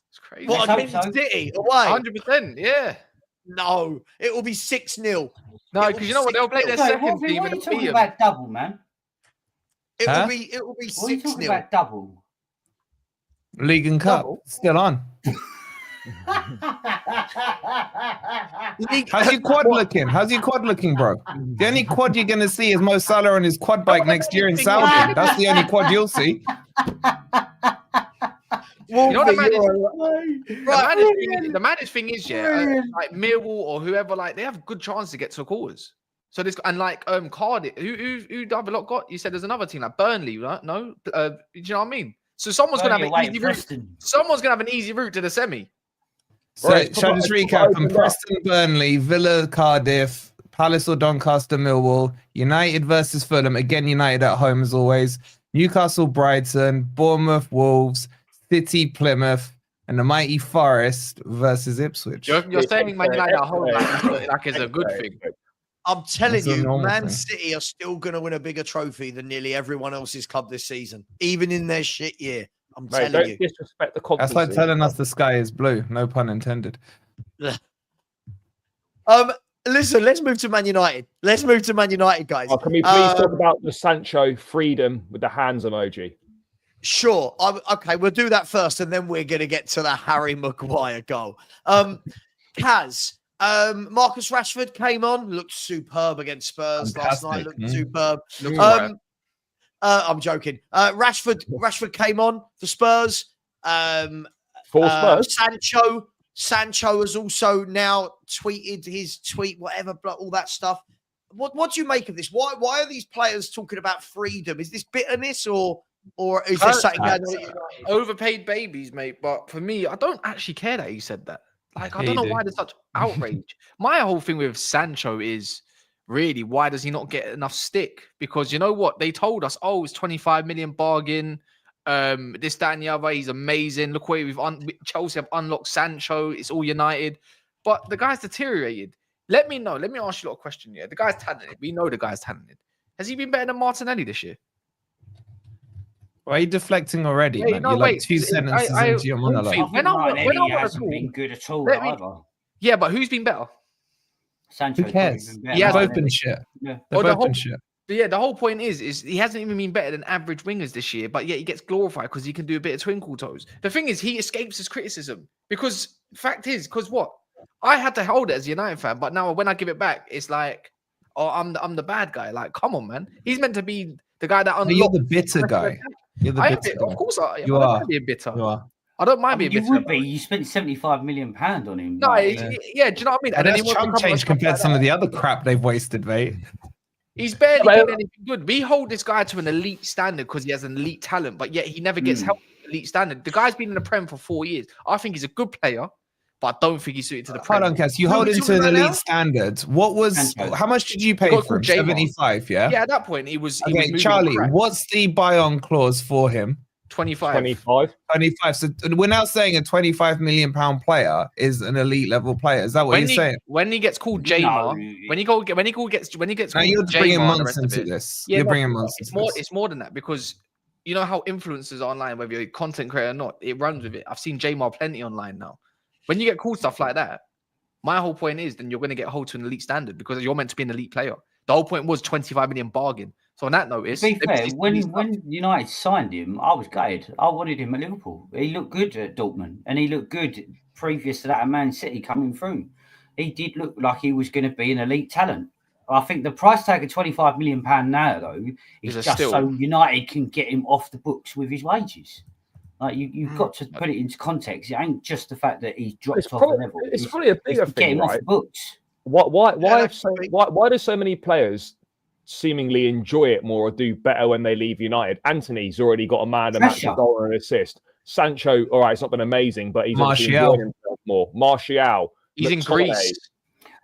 It's crazy. What Let's against hope so. City away? 100%. Yeah. No, it will be 6-0. No, because you know what? They'll play their No, second Wolfie, team what are and you they'll beat talking them. about double, man? It Huh? will be What are you 6 talking 0 about double? League and Cup Double? still on. How's your quad looking? How's your quad looking, bro? The only quad you're gonna see is Mo Salah on his quad bike next year in Saudi. That's the only quad you'll see. You know what the Wolfie, maddest, you're the maddest thing is, yeah, like Millwall or whoever, like they have good chance to get to the quarters. So this and like Cardiff, who the other lot got? You said there's another team like Burnley, right? No, do you know what I mean? So someone's gonna have an easy route. Someone's gonna have an easy route to the semi. So shall I just recap? And Preston, Burnley, Villa, Cardiff, Palace or Doncaster, Millwall, United versus Fulham. Again, United at home as always. Newcastle, Brighton, Bournemouth, Wolves, City, Plymouth, and the mighty Forest versus Ipswich. You're saying Man United at home like it's a good thing. I'm telling That's a you, normal Man thing. City are still going to win a bigger trophy than nearly everyone else's club this season, even in their shit year. I'm Mate, telling don't you. disrespect the That's conference. like telling us the sky is blue. No pun intended. Listen, let's move to Man United. Let's move to Man United, guys. Can we please talk about the Sancho freedom with the hands emoji? Sure. Okay, we'll do that first, and then we're going to get to the Harry Maguire goal. Kaz, Marcus Rashford came on, looked superb against Spurs last night. Looked superb. I'm joking. Rashford came on for Spurs. For Spurs? Sancho has also now tweeted his tweet, whatever, all that stuff. What do you make of this? Why are these players talking about freedom? Is this bitterness or is there something going on at United? Overpaid babies, mate. But for me, I don't actually care that he said that. Like, I don't know why there's such outrage. My whole thing with Sancho is really, why does he not get enough stick? Because you know what? They told us, oh, it's 25 million bargain. This, that, and the other. He's amazing. Look where Chelsea have unlocked Sancho. It's all United. But the guy's deteriorated. Let me know. Let me ask you a little question. Yeah, the guy's talented. We know the guy's talented. Has he been better than Martinelli this year? Why are you deflecting already, Wait, man? no, You're wait. like 2 sentences into your monologue. When I hasn't been good at all either. Yeah, but who's been better? Sancho. Who cares? Yeah, They've both been shit. Yeah. They've both been shit. Yeah, the whole point is he hasn't even been better than average wingers this year, but yet he gets glorified because he can do a bit of twinkle toes. The thing is, he escapes his criticism because fact is, because what? I had to hold it as a United fan, but now when I give it back, it's like, oh, I'm the bad guy. Like, come on, man. He's meant to be the guy that unlocks. You're the bitter guy. You're the bitter guy. Of course, I You don't are. mind being bitter. You are. I don't mind being You bitter. would be. You spent £75 million on him. No, like, yeah, do you know what I mean? And then that's he wants to chump come change on compared to like some of that. the other crap they've wasted, mate. He's barely doing anything good. We hold this guy to an elite standard because he has an elite talent, but yet he never gets help with elite standard. The guy's been in the Prem for 4 years. I think he's a good player, but I don't think he's suited to the Prem. Hold on, Cass. You hold him to an elite standard. What was? How much did you pay for him? 75, yeah? Yeah, at that point, he was. Okay, Charlie, what's the buy-on clause for him? 25. 25. So we're now saying a £25 million player is an elite level player. Is that what you're saying? When he gets called Jamar, when he gets now you're called bringing Jamar, months into this. Yeah, you're bringing months into this. It's more than that because you know how influencers are online, whether you're a content creator or not, it runs with it. I've seen Jamar plenty online now. When you get called stuff like that, my whole point is then you're going to get held to an elite standard because you're meant to be an elite player. The whole point was 25 million bargain. So on that note, to be fair, when United signed him, I was gutted. I wanted him at Liverpool. He looked good at Dortmund, and he looked good previous to that at Man City coming through. He did look like he was going to be an elite talent. I think the price tag of £25 million now, though, is just so United can get him off the books with his wages. Like you've got to put it into context. It ain't just the fact that he's dropped It's off probably, the level. it's probably a bigger to get thing, him off right? the books. Why do so many players seemingly enjoy it more or do better when they leave United? Anthony's already got a man a match, a goal and an assist. Sancho, all right, it's not been amazing, but he's obviously enjoying himself more. Martial, he's in Greece.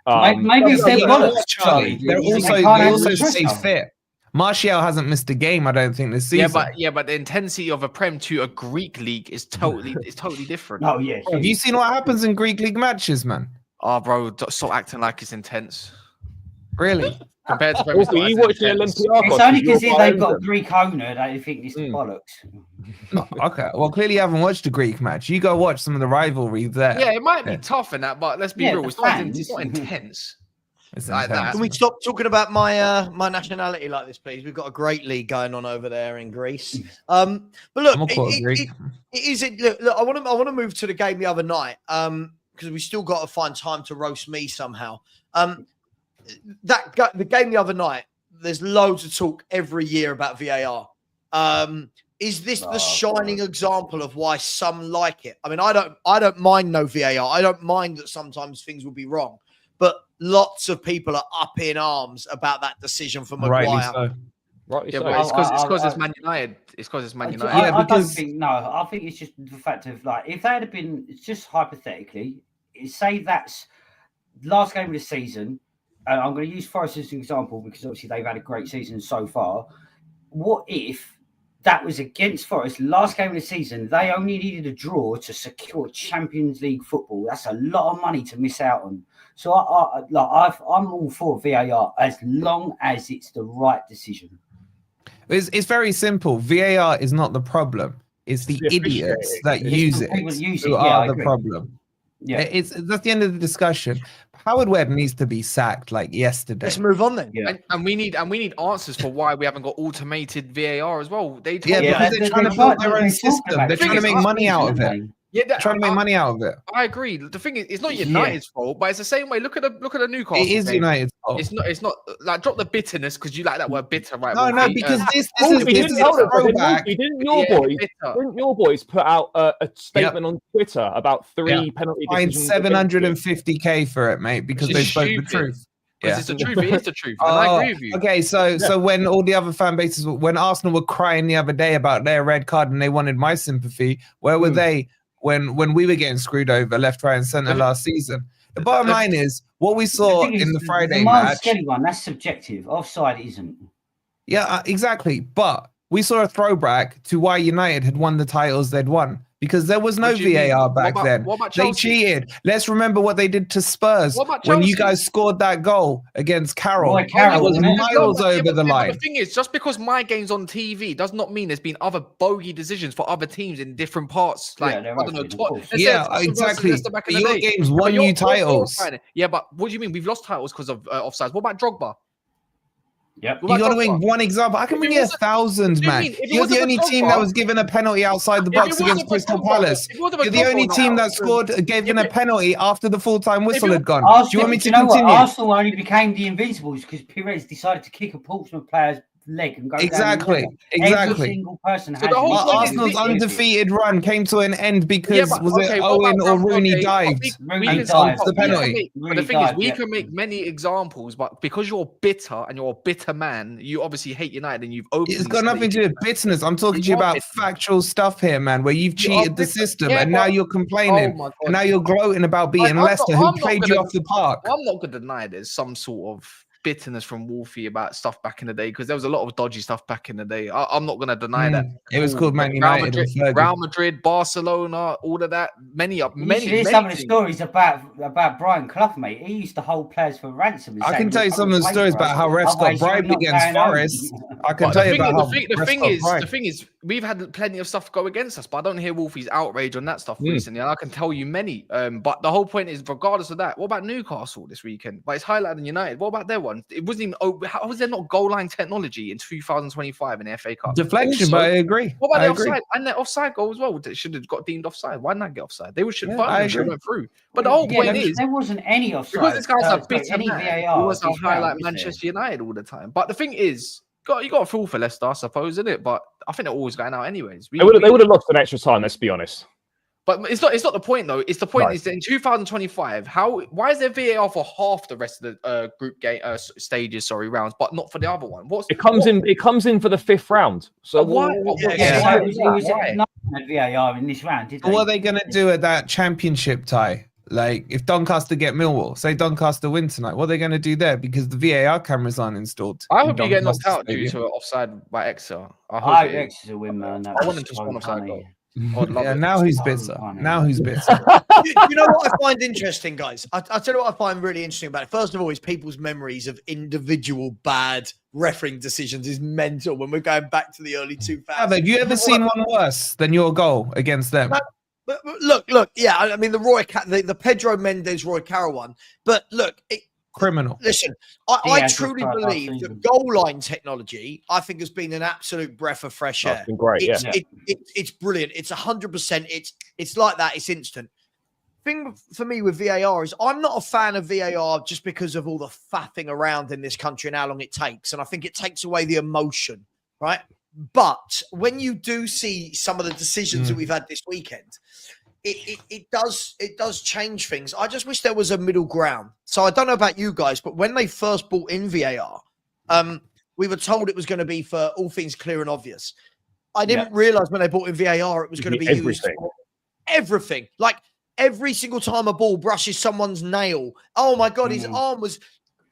Maybe it's their bollocks, Charlie. They also stay fit. Martial hasn't missed a game, I don't think, this season. But the intensity of a Prem to a Greek league is totally different. Oh yeah. Have you seen what happens in Greek league matches, man? Oh, bro, stop acting like it's intense. Really? Compared to Also, you watch the Olympiacos. It's only because they've got Greek owner that they think it's bollocks. Okay, well, clearly you haven't watched the Greek match. You go watch some of the rivalry there. Yeah, it might be tough in that, but let's be real. It's not intense. It's like that. Can we stop talking about my my nationality like this, please? We've got a great league going on over there in Greece. But look, it is. Look, I want to move to the game the other night because we still got to find time to roast me somehow. The game the other night. There's loads of talk every year about VAR. Is this the shining example of why some like it? I mean, I don't mind no VAR. I don't mind that sometimes things will be wrong. But lots of people are up in arms about that decision for Maguire. Rightly so. But it's because it's Man United. It's because it's Man United. I don't think, I think it's just the fact of, like, if that had been, it's just hypothetically, say that's last game of the season, and I'm going to use Forest as an example because obviously they've had a great season so far. What if that was against Forest, last game of the season, they only needed a draw to secure Champions League football? That's a lot of money to miss out on. So I'm all for VAR as long as it's the right decision. It's very simple. VAR is not the problem. It's the idiots that use it who are the problem. Yeah, that's the end of the discussion. Howard Webb needs to be sacked like yesterday. Let's move on then. Yeah. And we need answers for why we haven't got automated VAR as well. Because they're trying to build their own system. They're trying to make money out of it. Yeah, trying to make money out of it. I agree. The thing is, it's not United's fault, but it's the same way. Look at the Newcastle. It is game. United's fault. It's not like drop the bitterness because you like that word bitter, right? No, Wolfie? because this is a throwback. Didn't your boys put out a statement on Twitter about 3 penalty decisions? Fined 750K for it, mate, because they spoke the truth. It's the truth. It is the truth. And I agree with you. Okay, so when all the other fan bases, when Arsenal were crying the other day about their red card and they wanted my sympathy, where were they when we were getting screwed over left, right, and centre last season? The bottom line is what we saw in the Friday match. The one, that's subjective. Offside isn't. Yeah, exactly. But we saw a throwback to why United had won the titles they'd won. Because there was no VAR back then. They cheated. Let's remember what they did to Spurs when you guys scored that goal against Carroll. It was miles over the line. The thing is, just because my game's on TV does not mean there's been other bogey decisions for other teams in different parts. Like, I don't know. Exactly. Your games won you titles. Yeah, but what do you mean? We've lost titles because of offsides. What about Drogba? Yep. You got to bring one example. I can bring you 1,000, man. You're the only team that was given a penalty outside the box against Crystal Palace. You're the only team that gave a penalty after the full-time whistle had gone. Do you want me to continue? Arsenal only became the Invincibles because Pires decided to kick a Portsmouth player's leg and go exactly. Every single person has. Arsenal's undefeated run came to an end because Owen or Rooney dived and stopped the penalty. But the thing is, we can make many examples, but because you're bitter and you're a bitter man, you obviously hate United and you've opened. It's got nothing to do with bitterness. I'm talking to you about factual stuff here, man, where you've cheated the system and now you're complaining and now you're gloating about beating Leicester, who played you off the park. I'm not going to deny there's some sort of bitterness from Wolfie about stuff back in the day because there was a lot of dodgy stuff back in the day. I'm not going to deny that. It was called Man United, Real Madrid, Barcelona, all of that. Many. Some of the stories about Brian Clough, mate. He used to hold players for ransom. I can tell you some of the stories about how refs got bribed against Forest. I can tell you about how the thing is, we've had plenty of stuff go against us, but I don't hear Wolfie's outrage on that stuff recently. And I can tell you many. But the whole point is, regardless of that, what about Newcastle this weekend? But it's highlighted in United. What about their one? It wasn't even. How was there not goal line technology in 2025 in the FA Cup? Deflection, but I agree. What about the offside? And that offside goal as well. They should have got deemed offside. Why not get offside? They should have went through. But the whole point is there wasn't any offside because this guy's a bitter man. VAR. He wants to highlight Manchester United all the time. But the thing is, you got to feel for Leicester, I suppose, isn't it? But I think they're always going out anyways. They would have lost an extra time. Let's be honest. But it's not the point though. It's the point Right. is that in 2025, why is there VAR for half the rest of the group game stages, rounds, but not for the other one? It comes in for the 5th round. So why? It was not VAR in this round, did they? What are they going to do at that championship tie? Like, if Doncaster get Millwall, say Doncaster win tonight, what are they going to do there? Because the VAR cameras aren't installed. I hope you get knocked out due to an offside by Exeter. I hope Exeter win, man. I want them to score an offside goal. Yeah, now who's bitter? You know what I find interesting, guys? I'll tell you what I find really interesting about it. First of all, is people's memories of individual bad refereeing decisions is mental when we're going back to the early 2000s. Have you ever seen one worse than your goal against them? But look, yeah, I mean the Pedro Mendes Roy Carroll one, but look, criminal. Listen, I truly believe that goal line technology, I think, has been an absolute breath of fresh air. That's been great, it's brilliant. It's 100%. It's like that. It's instant. Thing for me with VAR is I'm not a fan of VAR just because of all the faffing around in this country and how long it takes, and I think it takes away the emotion, right? But when you do see some of the decisions that we've had this weekend, it does change things. I just wish there was a middle ground. So I don't know about you guys, but when they first brought in VAR, we were told it was going to be for all things clear and obvious. I didn't realize when they brought in VAR, it was going to be used for everything. Like every single time a ball brushes someone's nail. Oh my God, his arm was...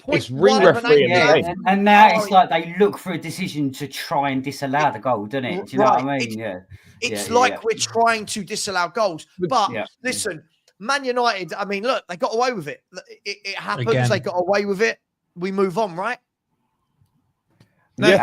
It's re-refereeing the game. And now it's like they look for a decision to try and disallow the goal, doesn't it? Do you know what I mean? It's we're trying to disallow goals. But listen, Man United, I mean, look, they got away with it. It happens. Again. They got away with it. We move on, right? Where's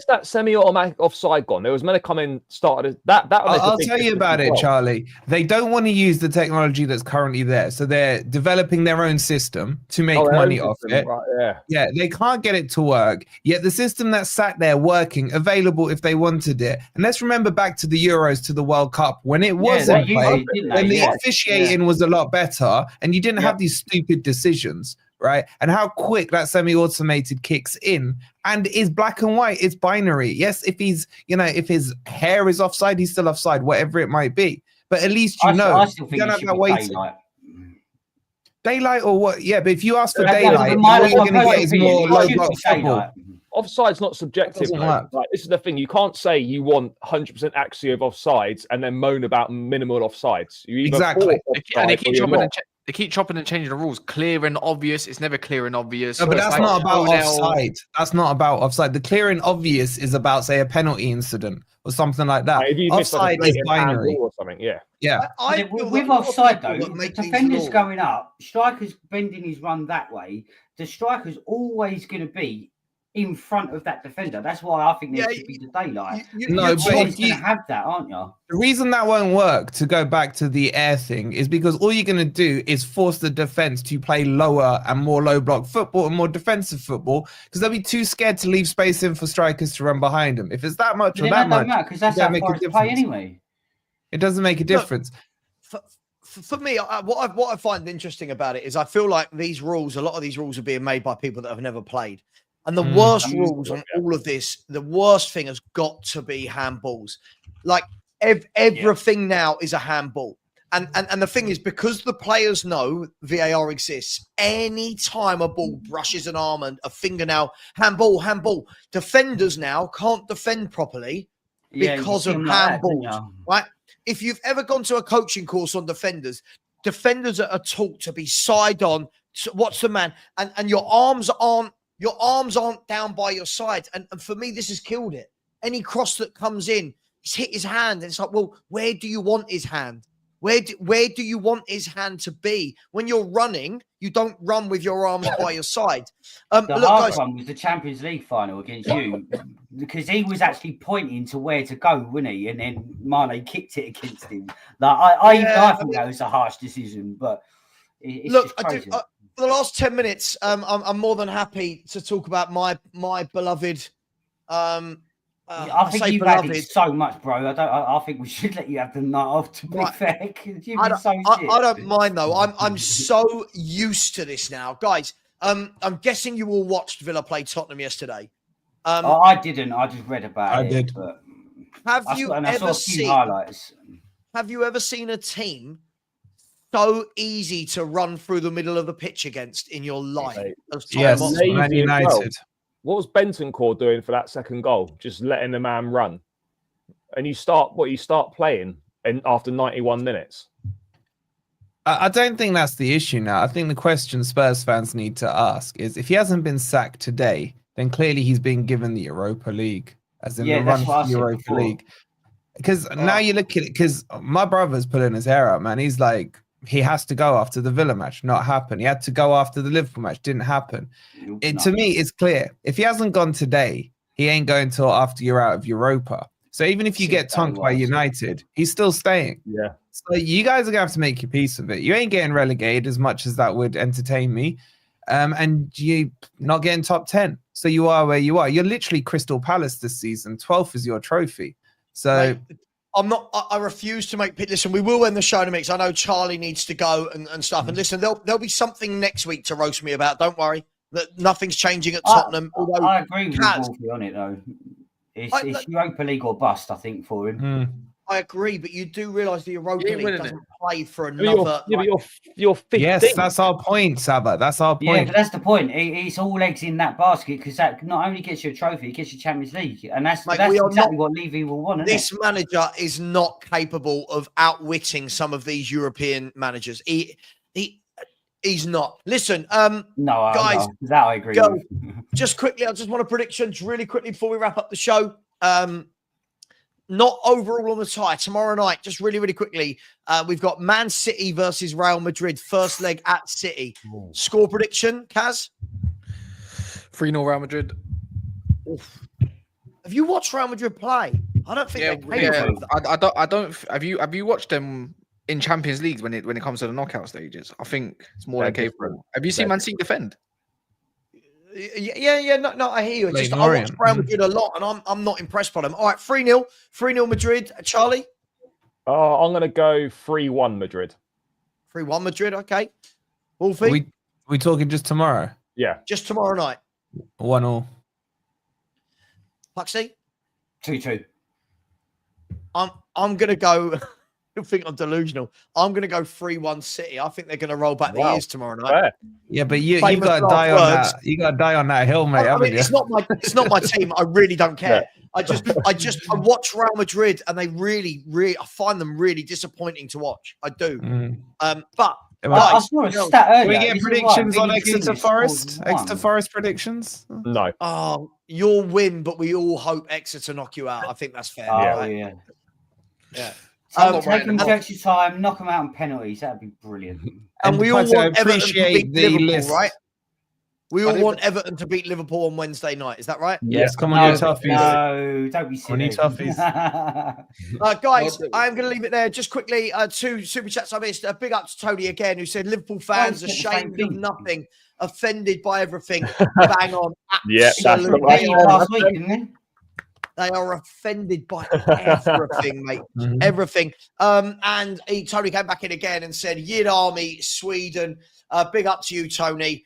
that semi-automatic offside gone? There was meant to come in, started that. I'll tell you about it, Charlie. They don't want to use the technology that's currently there, so they're developing their own system to make money off it. Right, yeah, they can't get it to work. Yet the system that's sat there working, available if they wanted it. And let's remember back to the Euros, to the World Cup, when it wasn't played, when the officiating was a lot better, and you didn't have these stupid decisions. Right, and how quick that semi-automated kicks in, and is black and white. It's binary. Yes, if he's, if his hair is offside, he's still offside, whatever it might be. But at least you know. I still think it should be daylight. Daylight or what? Yeah, but if you ask for daylight, what you're going to get is more low block football. Offside's not subjective. Like, this is the thing. You can't say you want 100% accuracy of offsides and then moan about minimal offsides. Exactly. And they keep chopping and changing the rules. Clear and obvious. It's never clear and obvious. No, but that's not about offside. That's not about offside. The clear and obvious is about, say, a penalty incident or something like that. Offside is binary or something. Yeah. With offside though, the defenders going up, strikers bending his run that way. The striker's always going to be in front of that defender. That's why I think there should be the daylight. You're going to have that, aren't you? The reason that won't work, to go back to the air thing, is because all you're going to do is force the defense to play lower and more low block football and more defensive football, because they'll be too scared to leave space in for strikers to run behind them. If it's that much or that much, because that's how far play anyway. It doesn't make a difference. For me, what I find interesting about it is I feel like these rules, a lot of these rules are being made by people that have never played. And the worst rules on all of this, the worst thing has got to be handballs. Like everything now is a handball. And the thing is, because the players know VAR exists, any time a ball brushes an arm and a fingernail, handball. Defenders now can't defend properly because of handballs, right? If you've ever gone to a coaching course on defenders are taught to be side on. So what's the man? And your arms aren't down by your side. And for me, this has killed it. Any cross that comes in, it's hit his hand. And it's like, well, where do you want his hand? Where do you want his hand to be? When you're running, you don't run with your arms by your side. The hard one was the Champions League final against you, because he was actually pointing to where to go, wasn't he? And then Mane kicked it against him. Like I think that was a harsh decision, but it's just crazy. For the last 10 minutes, I'm more than happy to talk about my beloved. I think you've added so much, bro. I think we should let you have the night off. To be fair, I don't mind though. I'm so used to this now, guys. I'm guessing you all watched Villa play Tottenham yesterday. I didn't. I just read about it. I did. But Have I you saw ever a few seen? highlights. Have you ever seen a team so easy to run through the middle of the pitch against in your life? As Yes, Tottenham? Man Lazy as well. United. What was Bentancur doing for that second goal? Just letting the man run. And you start playing after 91 minutes. I don't think that's the issue now. I think the question Spurs fans need to ask is if he hasn't been sacked today, then clearly he's been given the Europa League, as in the run for the Europa League. Because now you look at it, because my brother's pulling his hair out, man. He's like, he has to go after the Villa match, not happen. He had to go after the Liverpool match, didn't happen. To me, it's clear. If he hasn't gone today, he ain't going till after you're out of Europa. So even if you get tonked by United, he's still staying. Yeah. So you guys are going to have to make your peace of it. You ain't getting relegated as much as that would entertain me. And you not getting top 10. So you are where you are. You're literally Crystal Palace this season. 12th is your trophy. So I refuse to make listen, we will end the show in a mix. I know Charlie needs to go and stuff. And listen, there'll be something next week to roast me about. Don't worry. That nothing's changing at Tottenham. I agree with Wolfie on it though. It's Europa League or bust, I think, for him. I agree, but you do realise the Europa League doesn't play for another. You're 15th. Yes, that's our point, Savva. That's our point. Yeah, but that's the point. It's all eggs in that basket because that not only gets you a trophy, it gets you Champions League, and that's exactly what Levy will want. This manager is not capable of outwitting some of these European managers. He's not. Listen, no, guys, that I agree with. Just quickly, I just want a prediction really quickly before we wrap up the show. Not overall on the tie tomorrow night. Just really, really quickly. We've got Man City versus Real Madrid. First leg at City. Score prediction, Kaz? 3-0 Real Madrid. Oof. Have you watched Real Madrid play? I don't think they're capable of that. I don't. Have you watched them in Champions League when it comes to the knockout stages? I think it's more than capable. Have you seen Man City defend? Yeah. No, I hear you. I watch Real Madrid a lot, and I'm not impressed by them. All right, 3-0 Madrid. Charlie? I'm going to go 3-1 Madrid. 3-1 Madrid, okay. Wolfie? We talking just tomorrow? Yeah. Just tomorrow night. 1-1. Puxty? 2-2. I'm going to go... I think I'm delusional. I'm going to go 3-1 City. I think they're going to roll back the years tomorrow night. Fair. Yeah, but you got to die on that. You got to die on that hill, mate. It's not my team. I really don't care. I watch Real Madrid, and they really, I find them really disappointing to watch. I do. But I saw a stat earlier. We get predictions on Exeter Forest. Exeter Forest predictions? No. Oh, you'll win, but we all hope Exeter knock you out. I think that's fair. Yeah. Take them to extra time, knock them out on penalties. That'd be brilliant. And we all want Everton to beat Liverpool, list. right? We all want Everton to beat Liverpool on Wednesday night. Is that right? Yes, come on, you toughies. No, don't be silly. Toughies. Guys, I'm going to leave it there. Just quickly, 2 super chats I missed. Big up to Tony again, who said Liverpool fans ashamed of nothing, offended by everything. Bang on. Yeah, that's the right. Last week, didn't they? They are offended by everything, mate. Everything. And Tony came back in again and said, Yid Army, Sweden. Big up to you, Tony.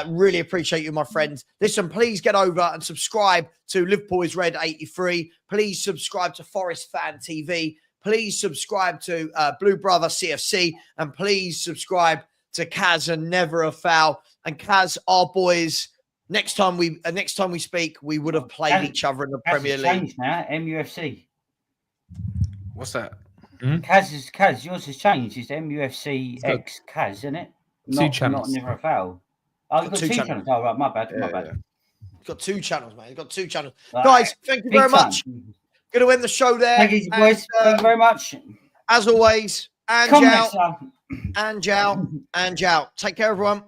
Really appreciate you, my friends. Listen, please get over and subscribe to Liverpool is Red 83. Please subscribe to Forest Fan TV. Please subscribe to Blue Brother CFC. And please subscribe to Kaz and Never a Foul. And Kaz, our boys... Next time we speak, we would have played each other in the Premier League. Changed now, MUFC. What's that? Kaz, yours has changed. It's MUFC X Kaz, isn't it? Two channels. Not Never a Foul. Oh, you've got two channels. Oh, right, my bad. You've got 2 channels, man. You've got 2 channels. Right. Guys, thank you very much. Going to end the show there. Thank you, boys. Thank you very much. As always, and Jow. Take care, everyone.